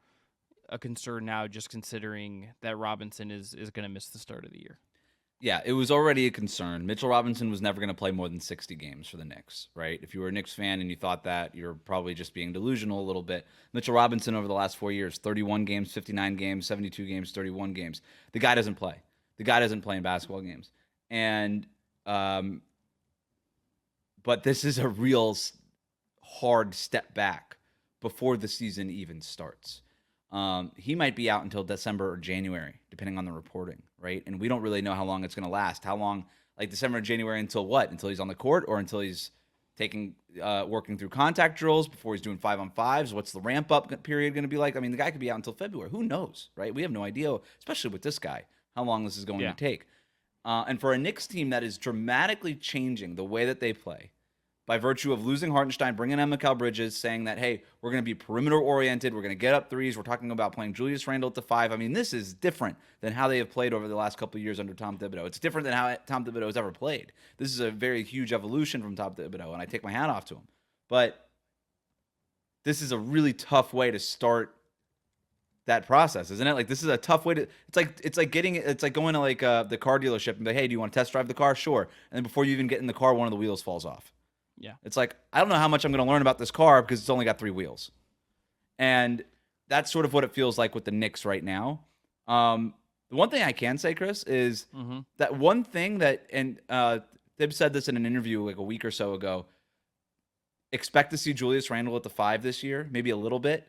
A: a concern now, just considering that Robinson is going to miss the start of the year.
B: Yeah, it was already a concern. Mitchell Robinson was never going to play more than 60 games for the Knicks, right? If you were a Knicks fan and you thought that, you're probably just being delusional a little bit. Mitchell Robinson over the last 4 years, 31 games, 59 games, 72 games, 31 games. The guy doesn't play. The guy doesn't play in basketball games. And, but this is a real hard step back before the season even starts. He might be out until December or January, depending on the reporting, right? And we don't really know how long it's going to last. How long, like December or January until what? Until he's on the court or until he's working through contact drills before he's doing 5-on-5s? What's the ramp up period going to be like? I mean, the guy could be out until February. Who knows, right? We have no idea, especially with this guy, how long this is going to take. And for a Knicks team that is dramatically changing the way that they play, by virtue of losing Hartenstein, bringing in Mikal Bridges, saying that, hey, we're going to be perimeter-oriented, we're going to get up threes, we're talking about playing Julius Randle at the 5. I mean, this is different than how they have played over the last couple of years under Tom Thibodeau. It's different than how Tom Thibodeau has ever played. This is a very huge evolution from Tom Thibodeau, and I take my hat off to him. But this is a really tough way to start that process, isn't it? Like, this is a tough way to. It's like going to like the car dealership and be, hey, do you want to test drive the car? Sure. And then before you even get in the car, one of the wheels falls off.
A: Yeah.
B: It's like, I don't know how much I'm going to learn about this car because it's only got 3 wheels. And that's sort of what it feels like with the Knicks right now. The one thing I can say, Chris, is that one thing that, and Thib said this in an interview like a week or so ago, expect to see Julius Randle at the 5 this year, maybe a little bit.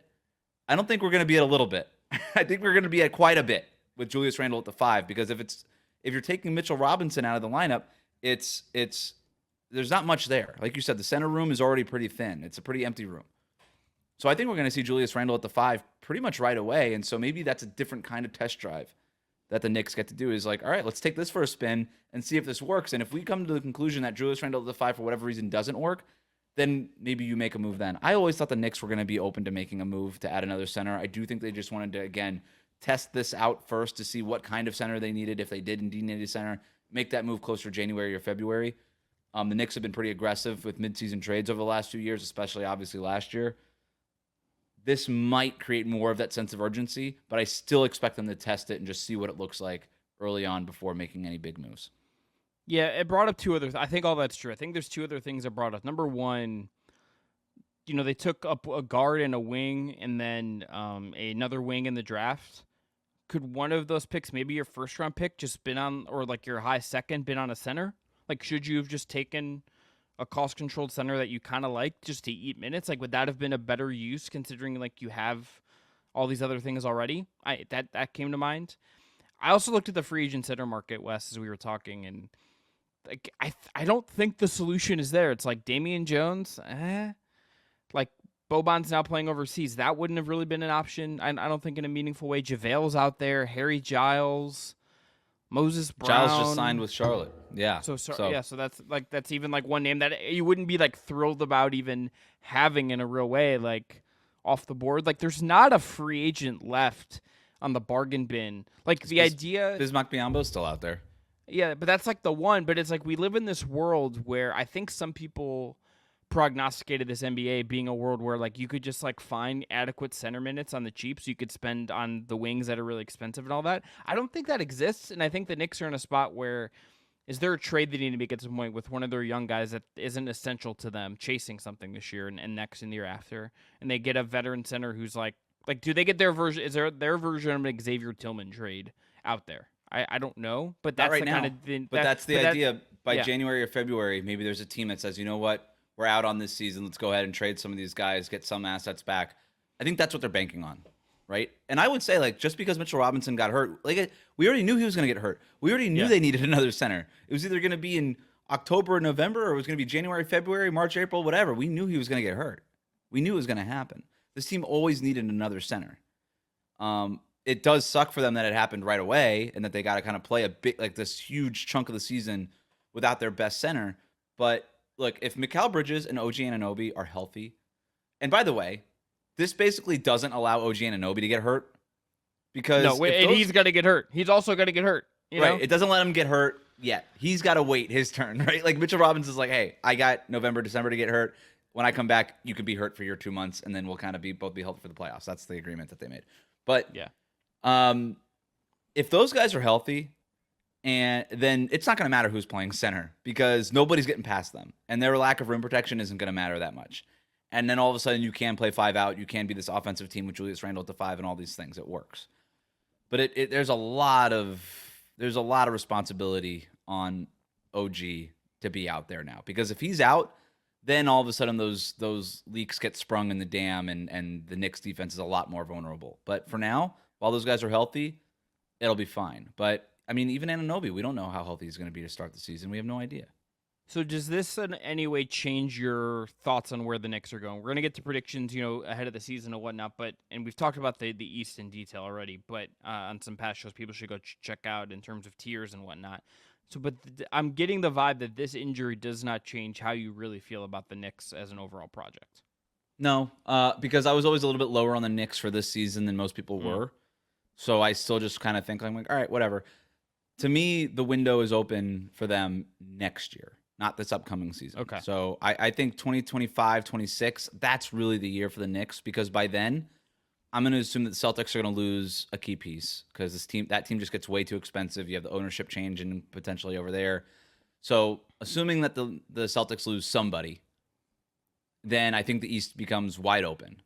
B: I don't think we're going to be at a little bit. I think we're going to be at quite a bit with Julius Randle at the 5, because if you're taking Mitchell Robinson out of the lineup, there's not much there. Like you said, the center room is already pretty thin. It's a pretty empty room. So I think we're going to see Julius Randle at the 5 pretty much right away. And so maybe that's a different kind of test drive that the Knicks get to do, is like, all right, let's take this for a spin and see if this works. And if we come to the conclusion that Julius Randle at the 5 for whatever reason doesn't work, then maybe you make a move then. I always thought the Knicks were going to be open to making a move to add another center. I do think they just wanted to, again, test this out first to see what kind of center they needed. If they did indeed need a center, make that move closer to January or February. The Knicks have been pretty aggressive with midseason trades over the last 2 years, especially obviously last year. This might create more of that sense of urgency, but I still expect them to test it and just see what it looks like early on before making any big moves.
A: Yeah, it brought up 2 other I think all that's true. I think there's 2 other things it brought up. Number one, they took up a guard and a wing and then another wing in the draft. Could one of those picks, maybe your first-round pick, just been on, or like your high second, been on a center? Like, should you have just taken a cost-controlled center that you kind of like just to eat minutes? Like, would that have been a better use, considering like you have all these other things already? That came to mind. I also looked at the free agent center market, Wes, as we were talking, and like I don't think the solution is there. It's like Damian Jones, like Boban's now playing overseas. That wouldn't have really been an option. I don't think in a meaningful way. JaVale's out there, Harry Giles. Moses Brown.
B: Giles just signed with Charlotte. Yeah.
A: So that's even like one name that you wouldn't be like thrilled about even having in a real way, like off the board. Like, there's not a free agent left on the bargain bin. Like, the idea
B: Bismack Biyombo's still out there.
A: Yeah, but that's like the one. But it's like we live in this world where I think some people prognosticated this NBA being a world where like you could just like find adequate center minutes on the cheap, so you could spend on the wings that are really expensive and all that. I don't think that exists, and I think the Knicks are in a spot where, is there a trade they need to make at some point with one of their young guys that isn't essential to them chasing something this year and next and the year after, and they get a veteran center who's like do they get their version? Is there their version of an Xavier Tillman trade out there? I don't know, but that's
B: not right
A: the
B: now.
A: kind of thing.
B: But that's the idea. By January or February, maybe there's a team that says, you know what, we're out on this season. Let's go ahead and trade some of these guys, get some assets back. I think that's what they're banking on, right? And I would say, like, just because Mitchell Robinson got hurt, like, we already knew he was going to get hurt. We already knew they needed another center. It was either going to be in October, November, or it was going to be January, February, March, April, whatever. We knew he was going to get hurt. We knew it was going to happen. This team always needed another center. It does suck for them that it happened right away and that they got to kind of play a bit like this huge chunk of the season without their best center. But look, if Mikal Bridges and OG Anunoby are healthy, and by the way, this basically doesn't allow OG Anunoby to get hurt because
A: he's going to get hurt. He's also going to get hurt. You know?
B: It doesn't let him get hurt yet. He's got to wait his turn, right? Like Mitchell Robinson's like, hey, I got November, December to get hurt. When I come back, you can be hurt for your 2 months, and then we'll kind of both be healthy for the playoffs. That's the agreement that they made. But
A: yeah.
B: If those guys are healthy, and then it's not going to matter who's playing center because nobody's getting past them, and their lack of rim protection isn't going to matter that much. And then all of a sudden, you can play 5 out. You can be this offensive team with Julius Randle at the 5 and all these things. It works, but there's a lot of responsibility on OG to be out there now because if he's out, then all of a sudden those leaks get sprung in the dam and the Knicks defense is a lot more vulnerable. But for now, while those guys are healthy, it'll be fine. But, I mean, even Anunoby, we don't know how healthy he's going to be to start the season. We have no idea.
A: So does this in any way change your thoughts on where the Knicks are going? We're going to get to predictions, ahead of the season and whatnot, and we've talked about the East in detail already, but on some past shows, people should go check out in terms of tiers and whatnot. So, but I'm getting the vibe that this injury does not change how you really feel about the Knicks as an overall project.
B: No, because I was always a little bit lower on the Knicks for this season than most people were. So I still just kind of think, I'm like, all right, whatever. To me, the window is open for them next year, not this upcoming season.
A: Okay.
B: So I think 2025, 26, that's really the year for the Knicks because by then, I'm going to assume that the Celtics are going to lose a key piece because that team just gets way too expensive. You have the ownership change and potentially over there. So assuming that the Celtics lose somebody, then I think the East becomes wide open.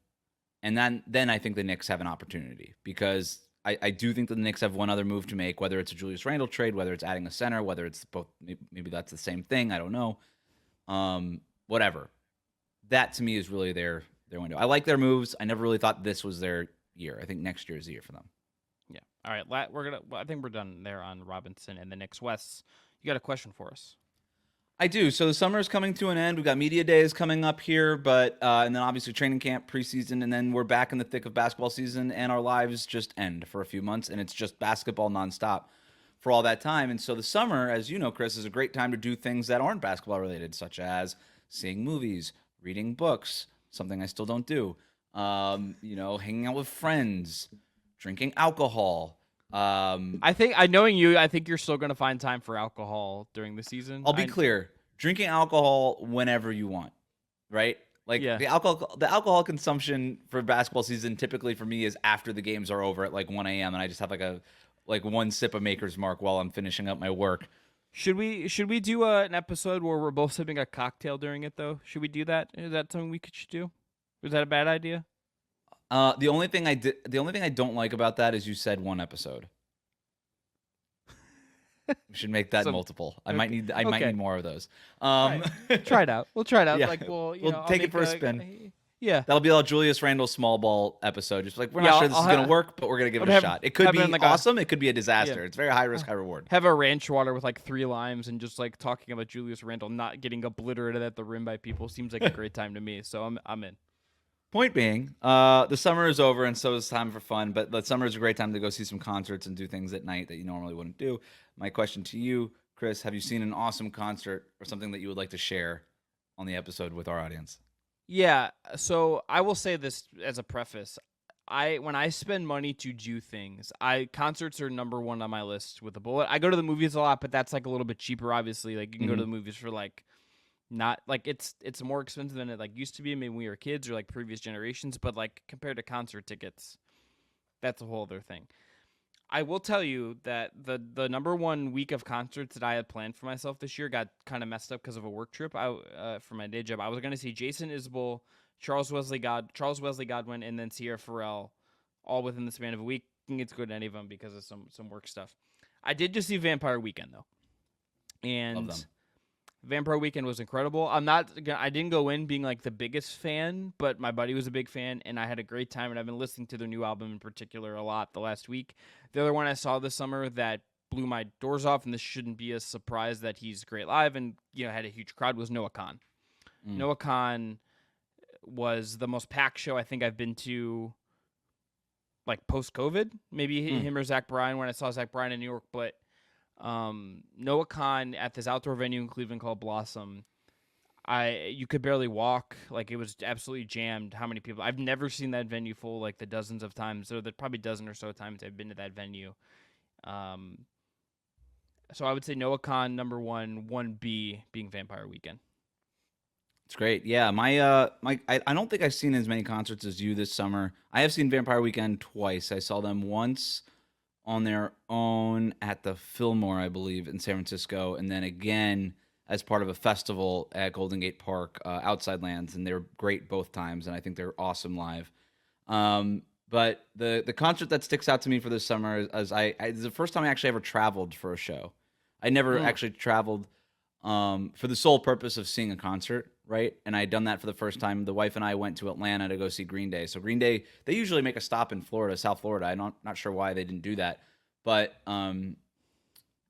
B: And then I think the Knicks have an opportunity because I do think that the Knicks have one other move to make, whether it's a Julius Randle trade, whether it's adding a center, whether it's both. Maybe that's the same thing. I don't know. Whatever. That to me is really their window. I like their moves. I never really thought this was their year. I think next year is the year for them.
A: Yeah. All right. I think we're done there on Robinson and the Knicks. Wes, you got a question for us?
B: I do. So the summer is coming to an end. We've got media days coming up here, but and then obviously training camp, preseason, and then we're back in the thick of basketball season, and our lives just end for a few months, and it's just basketball nonstop for all that time. And so the summer, as you know, Chris, is a great time to do things that aren't basketball related, such as seeing movies, reading books, something I still don't do. Hanging out with friends, drinking alcohol.
A: I think you're still going to find time for alcohol during the season.
B: I'll be clear. Drinking alcohol whenever you want, right? Like the alcohol consumption for basketball season typically for me is after the games are over at like 1 a.m. and I just have like one sip of Maker's Mark while I'm finishing up my work.
A: Should we do an episode where we're both sipping a cocktail during it though? Should we do that? Is that something we should do? Was that a bad idea?
B: The only thing I don't like about that is you said one episode. We should make that multiple. I might need more of those.
A: Right. Try it out. We'll try it out.
B: Yeah.
A: We'll
B: take it for a spin.
A: Yeah.
B: That'll be all Julius Randle small ball episode. Just like we're not sure this is gonna work, but we're gonna give it a shot. It could be awesome. It could be a disaster. It's very high risk, high reward.
A: Have a ranch water with like 3 limes and just like talking about Julius Randle not getting obliterated at the rim by people seems like a great time to me. So I'm in.
B: Point being, the summer is over, and so is time for fun. But the summer is a great time to go see some concerts and do things at night that you normally wouldn't do. My question to you, Chris, have you seen an awesome concert or something that you would like to share on the episode with our audience?
A: Yeah, so I will say this as a preface. When I spend money to do things, concerts are number one on my list with a bullet. I go to the movies a lot, but that's like a little bit cheaper, obviously. Like you can go to the movies for like not like it's more expensive than it like used to be maybe when we were kids or like previous generations, but like compared to concert tickets, that's a whole other thing. I will tell you that the number one week of concerts that I had planned for myself this year got kind of messed up because of a work trip. For my day job, I was going to see Jason Isbell, Charles Wesley Godwin, and then Sierra Farrell, all within the span of a week. I didn't get to go to any of them because of some work stuff. I did just see Vampire Weekend though, and
B: Love them.
A: Vampire Weekend was incredible. I didn't go in being like the biggest fan, but my buddy was a big fan, and I had a great time. And I've been listening to their new album in particular a lot the last week. The other one I saw this summer that blew my doors off, and this shouldn't be a surprise that he's great live and had a huge crowd, was Noah Khan. Noah Khan was the most packed show I think I've been to, like post-COVID. Maybe him or Zach Bryan when I saw Zach Bryan in New York, but Noah Khan at this outdoor venue in Cleveland called Blossom. You could barely walk. Like, it was absolutely jammed. How many people? I've never seen that venue full, like the dozens of times, or the probably dozen or so times I've been to that venue. So I would say Noah Khan number 1B being Vampire Weekend.
B: It's great. Yeah, I don't think I've seen as many concerts as you this summer. I have seen Vampire Weekend twice. I saw them once on their own at the Fillmore, I believe, in San Francisco, and then again as part of a festival at Golden Gate Park, Outside Lands, and they were great both times, and I think they're awesome live. But the concert that sticks out to me for this summer is it's the first time I actually ever traveled for a show. I never actually traveled for the sole purpose of seeing a concert, right? And I had done that for the first time. The wife and I went to Atlanta to go see Green Day. So Green Day, they usually make a stop in Florida, South Florida. I'm not sure why they didn't do that. But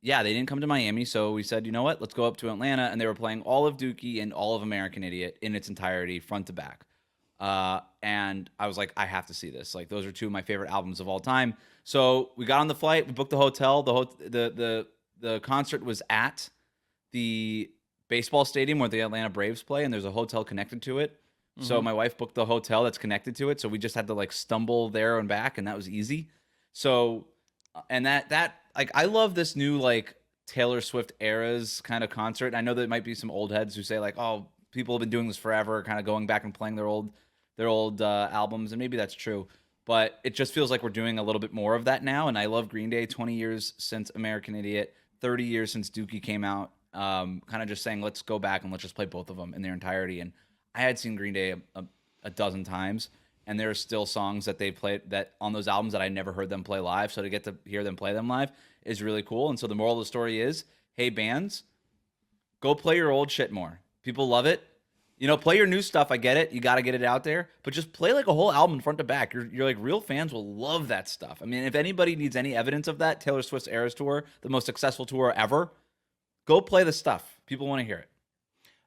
B: yeah, they didn't come to Miami. So we said, you know what? Let's go up to Atlanta. And they were playing all of Dookie and all of American Idiot in its entirety, front to back. And I was like, I have to see this. Like, those are two of my favorite albums of all time. So we got on the flight, we booked the hotel. The concert was at the baseball stadium where the Atlanta Braves play, and there's a hotel connected to it. So my wife booked the hotel that's connected to it. So we just had to like stumble there and back, and that was easy. So, and that like, I love this new like Taylor Swift eras kind of concert. I know there might be some old heads who say like, oh, people have been doing this forever, kind of going back and playing their old albums, and maybe that's true. But it just feels like we're doing a little bit more of that now, and I love Green Day. 20 years since American Idiot, 30 years since Dookie came out. Kind of just saying, let's go back and let's just play both of them in their entirety. And I had seen Green Day a dozen times, and there are still songs that they played that on those albums that I never heard them play live. So to get to hear them play them live is really cool. And so the moral of the story is, hey, bands, go play your old shit more. People love it. Play your new stuff. I get it. You got to get it out there, but just play like a whole album front to back. You're like, real fans will love that stuff. I mean, if anybody needs any evidence of that, Taylor Swift's Eras Tour, the most successful tour ever, go play the stuff. People want to hear it.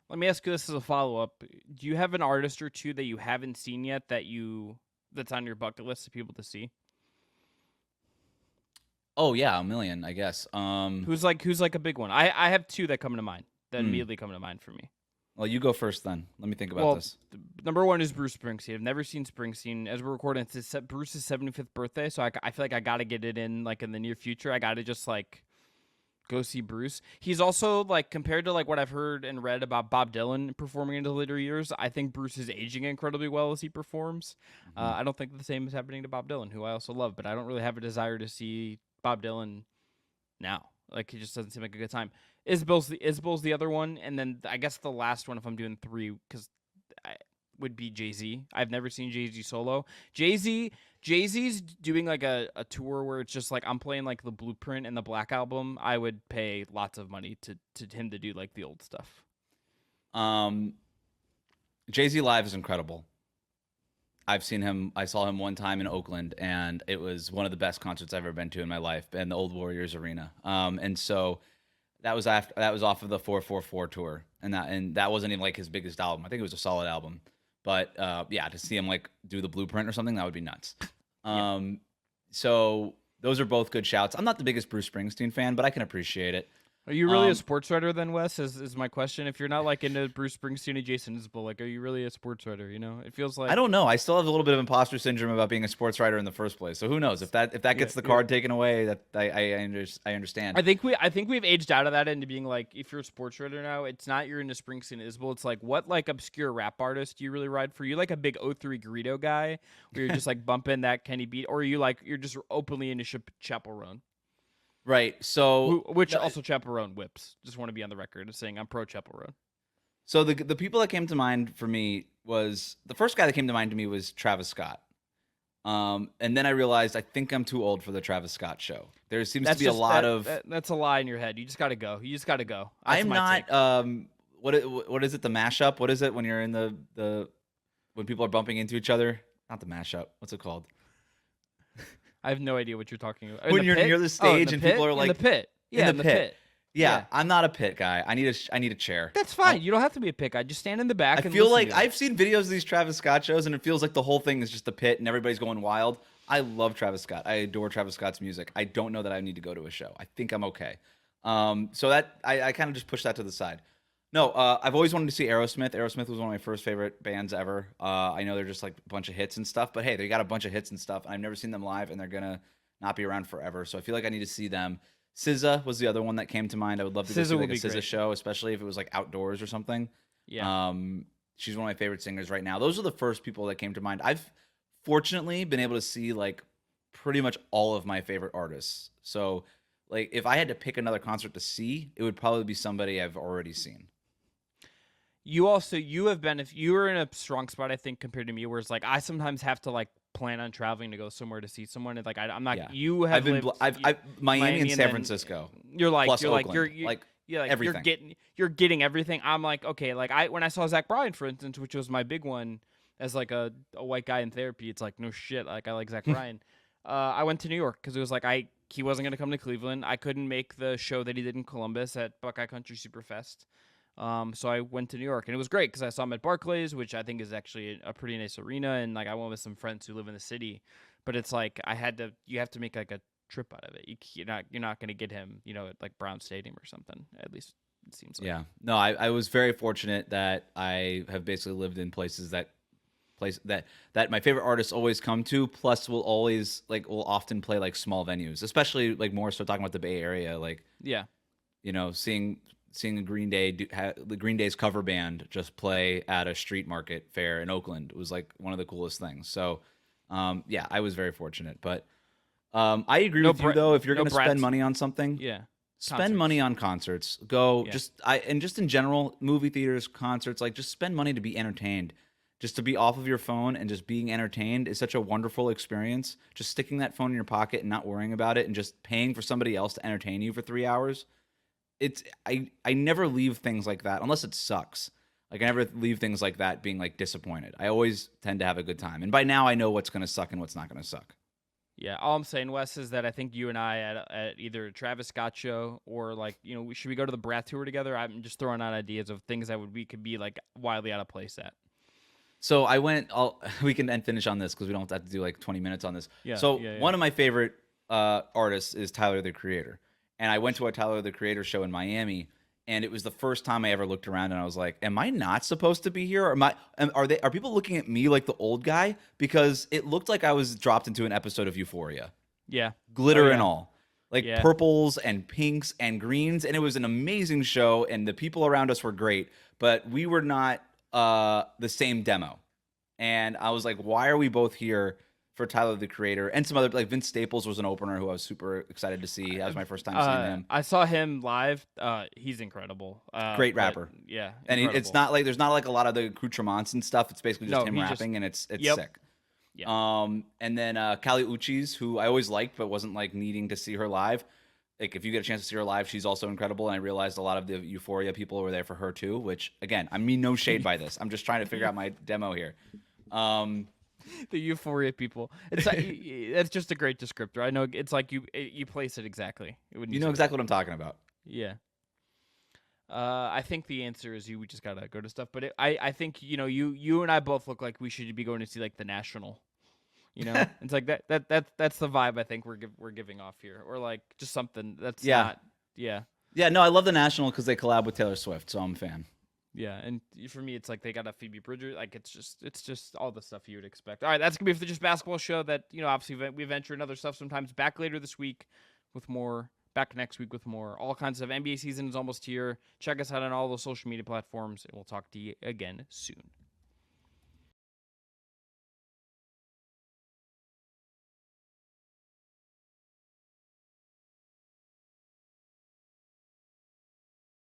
A: Let me ask you this as a follow-up. Do you have an artist or two that you haven't seen yet that's on your bucket list of people to see?
B: Oh yeah, a million, I guess.
A: Who's like a big one? I have two that come to mind, that immediately come to mind for me.
B: Well, you go first then. Let me think about this.
A: Number one is Bruce Springsteen. I've never seen Springsteen. As we're recording, it's Bruce's 75th birthday, so I feel like I got to get it in like in the near future. I got to just like go see Bruce. He's also like, compared to like what I've heard and read about Bob Dylan performing into later years, I think Bruce is aging incredibly well as he performs. I don't think the same is happening to Bob Dylan, who I also love, but I don't really have a desire to see Bob Dylan now. Like, it just doesn't seem like a good time. Isabel's the other one, and then I guess the last one, if I'm doing three, because would be Jay-Z. I've never seen Jay-Z solo. Jay-Z's doing like a tour where it's just like I'm playing like the Blueprint and the Black Album. I would pay lots of money to him to do like the old stuff.
B: Jay-Z live is incredible. I've seen him. I saw him one time in Oakland, and it was one of the best concerts I've ever been to in my life, in the Old Warriors Arena. And so that was off of the 444 tour, and that wasn't even like his biggest album. I think it was a solid album, but yeah, to see him like do the Blueprint or something, that would be nuts. So those are both good shouts. I'm not the biggest Bruce Springsteen fan, but I can appreciate it.
A: Are you really a sports writer then, Wes? Is my question. If you're not like into Bruce Springsteen and Jason Isbell, like, are you really a sports writer? It feels like,
B: I don't know. I still have a little bit of imposter syndrome about being a sports writer in the first place. So who knows if that gets the card taken away? That I understand.
A: I think we've aged out of that into being like, if you're a sports writer now, it's not you're into Springsteen and Isbell. It's like, what like obscure rap artist do you really ride for? You like a big O3 Garrido guy, where you're just like bumping that Kenny beat, or are you like you're just openly into Chappell Roan?
B: Right. So,
A: which also Chappell Roan whips. Just want to be on the record as saying I'm pro Chappell Roan.
B: So the people that came to mind for me was, the first guy that came to mind to me was Travis Scott. And then I realized I think I'm too old for the Travis Scott show. There seems to be a lot of
A: that's a lie in your head. You just got to go. That's
B: I'm not. Take. What is it? The mashup? What is it when you're in the when people are bumping into each other? Not the mashup. What's it called?
A: I have no idea what you're talking about. In
B: When
A: the
B: you're
A: pit?
B: near the stage and people are
A: in
B: like
A: the pit. Yeah, in the pit.
B: Yeah, I'm not a pit guy. I need a chair.
A: That's fine. You don't have to be a pit guy. Just stand in the back
B: I
A: and
B: feel
A: listen
B: like
A: to it.
B: I've seen videos of these Travis Scott shows, and it feels like the whole thing is just the pit and everybody's going wild. I love Travis Scott. I adore Travis Scott's music. I don't know that I need to go to a show. I think I'm okay. So that I kind of just push that to the side. No, I've always wanted to see Aerosmith. Aerosmith was one of my first favorite bands ever. I know they're just like a bunch of hits and stuff, but hey, they got a bunch of hits and stuff. I've never seen them live, and they're gonna not be around forever. So I feel like I need to see them. SZA was the other one that came to mind. I would love to go see like a SZA show, especially if it was like outdoors or something.
A: Yeah.
B: She's one of my favorite singers right now. Those are the first people that came to mind. I've fortunately been able to see like pretty much all of my favorite artists. So like if I had to pick another concert to see, it would probably be somebody I've already seen.
A: You have been, if you were in a strong spot, I think, compared to me, where it's like I sometimes have to like plan on traveling to go somewhere to see someone. And like I'm not.
B: Yeah.
A: You have
B: I've Miami and San Francisco.
A: You're like
B: plus
A: you're
B: Oakland.
A: like you're
B: like
A: everything. You're getting everything. I'm like, okay, like when I saw Zach Bryan, for instance, which was my big one as like a white guy in therapy, it's like no shit, like I like Zach Bryan. I went to New York because it was like he wasn't gonna come to Cleveland. I couldn't make the show that he did in Columbus at Buckeye Country Superfest. So I went to New York, and it was great because I saw him at Barclays, which I think is actually a pretty nice arena, and like I went with some friends who live in the city. But it's like you have to make like a trip out of it. You're not gonna get him, at like Brown Stadium or something. At least it seems like.
B: Yeah, no, I was very fortunate that I have basically lived in places that my favorite artists always come to. Plus, will often play like small venues, especially like more so talking about the Bay Area, like
A: yeah,
B: seeing the Green Day's cover band just play at a street market fair in Oakland was like one of the coolest things. So, yeah, I was very fortunate. But I agree with you though. If you're going to spend money on something, spend money on concerts. Go just in general, movie theaters, concerts. Like just spend money to be entertained. Just to be off of your phone and just being entertained is such a wonderful experience. Just sticking that phone in your pocket and not worrying about it, and just paying for somebody else to entertain you for 3 hours. I never leave things like that unless it sucks. Like I never leave things like that being like disappointed. I always tend to have a good time. And by now I know what's going to suck and what's not going to suck.
A: Yeah, all I'm saying, Wes, is that I think you and I at either a Travis Scott show or like, should we go to the Brat tour together? I'm just throwing out ideas of things that we could be like wildly out of place at.
B: So we can then finish on this because we don't have to do like 20 minutes on this.
A: Yeah.
B: So one of my favorite artists is Tyler, the Creator. And I went to a Tyler, the Creator show in Miami, and it was the first time I ever looked around and I was like, am I not supposed to be here? Or are people looking at me like the old guy? Because it looked like I was dropped into an episode of Euphoria.
A: Yeah.
B: Glitter and all. Like purples and pinks and greens. And it was an amazing show, and the people around us were great, but we were not the same demo. And I was like, why are we both here for Tyler, the Creator? And some other, like Vince Staples was an opener who I was super excited to see. That was my first time seeing him.
A: I saw him live. He's incredible.
B: Great rapper.
A: Yeah.
B: And it's not like, there's not like a lot of the accoutrements and stuff. It's basically just him rapping, and it's sick.
A: Yeah.
B: And then Kali Uchis, who I always liked, but wasn't like needing to see her live. Like if you get a chance to see her live, she's also incredible. And I realized a lot of the Euphoria people were there for her too, which again, I mean no shade by this. I'm just trying to figure out my demo here.
A: The Euphoria people. It's like, that's just a great descriptor. I know it's like you place it exactly.
B: You know exactly what I'm talking about.
A: Yeah. I think the answer is we just gotta go to stuff. But I think you and I both look like we should be going to see like the National. It's like that's the vibe I think we're giving off here, or like just something that's not. Yeah.
B: Yeah. No, I love the National because they collab with Taylor Swift, so I'm a fan.
A: Yeah, and for me, it's like they got a Phoebe Bridgers. Like it's just all the stuff you would expect. All right, that's gonna be for the Just Basketball show. That obviously we venture in other stuff sometimes. Back later this week with more. Back next week with more. All kinds of NBA season is almost here. Check us out on all the social media platforms, and we'll talk to you again soon.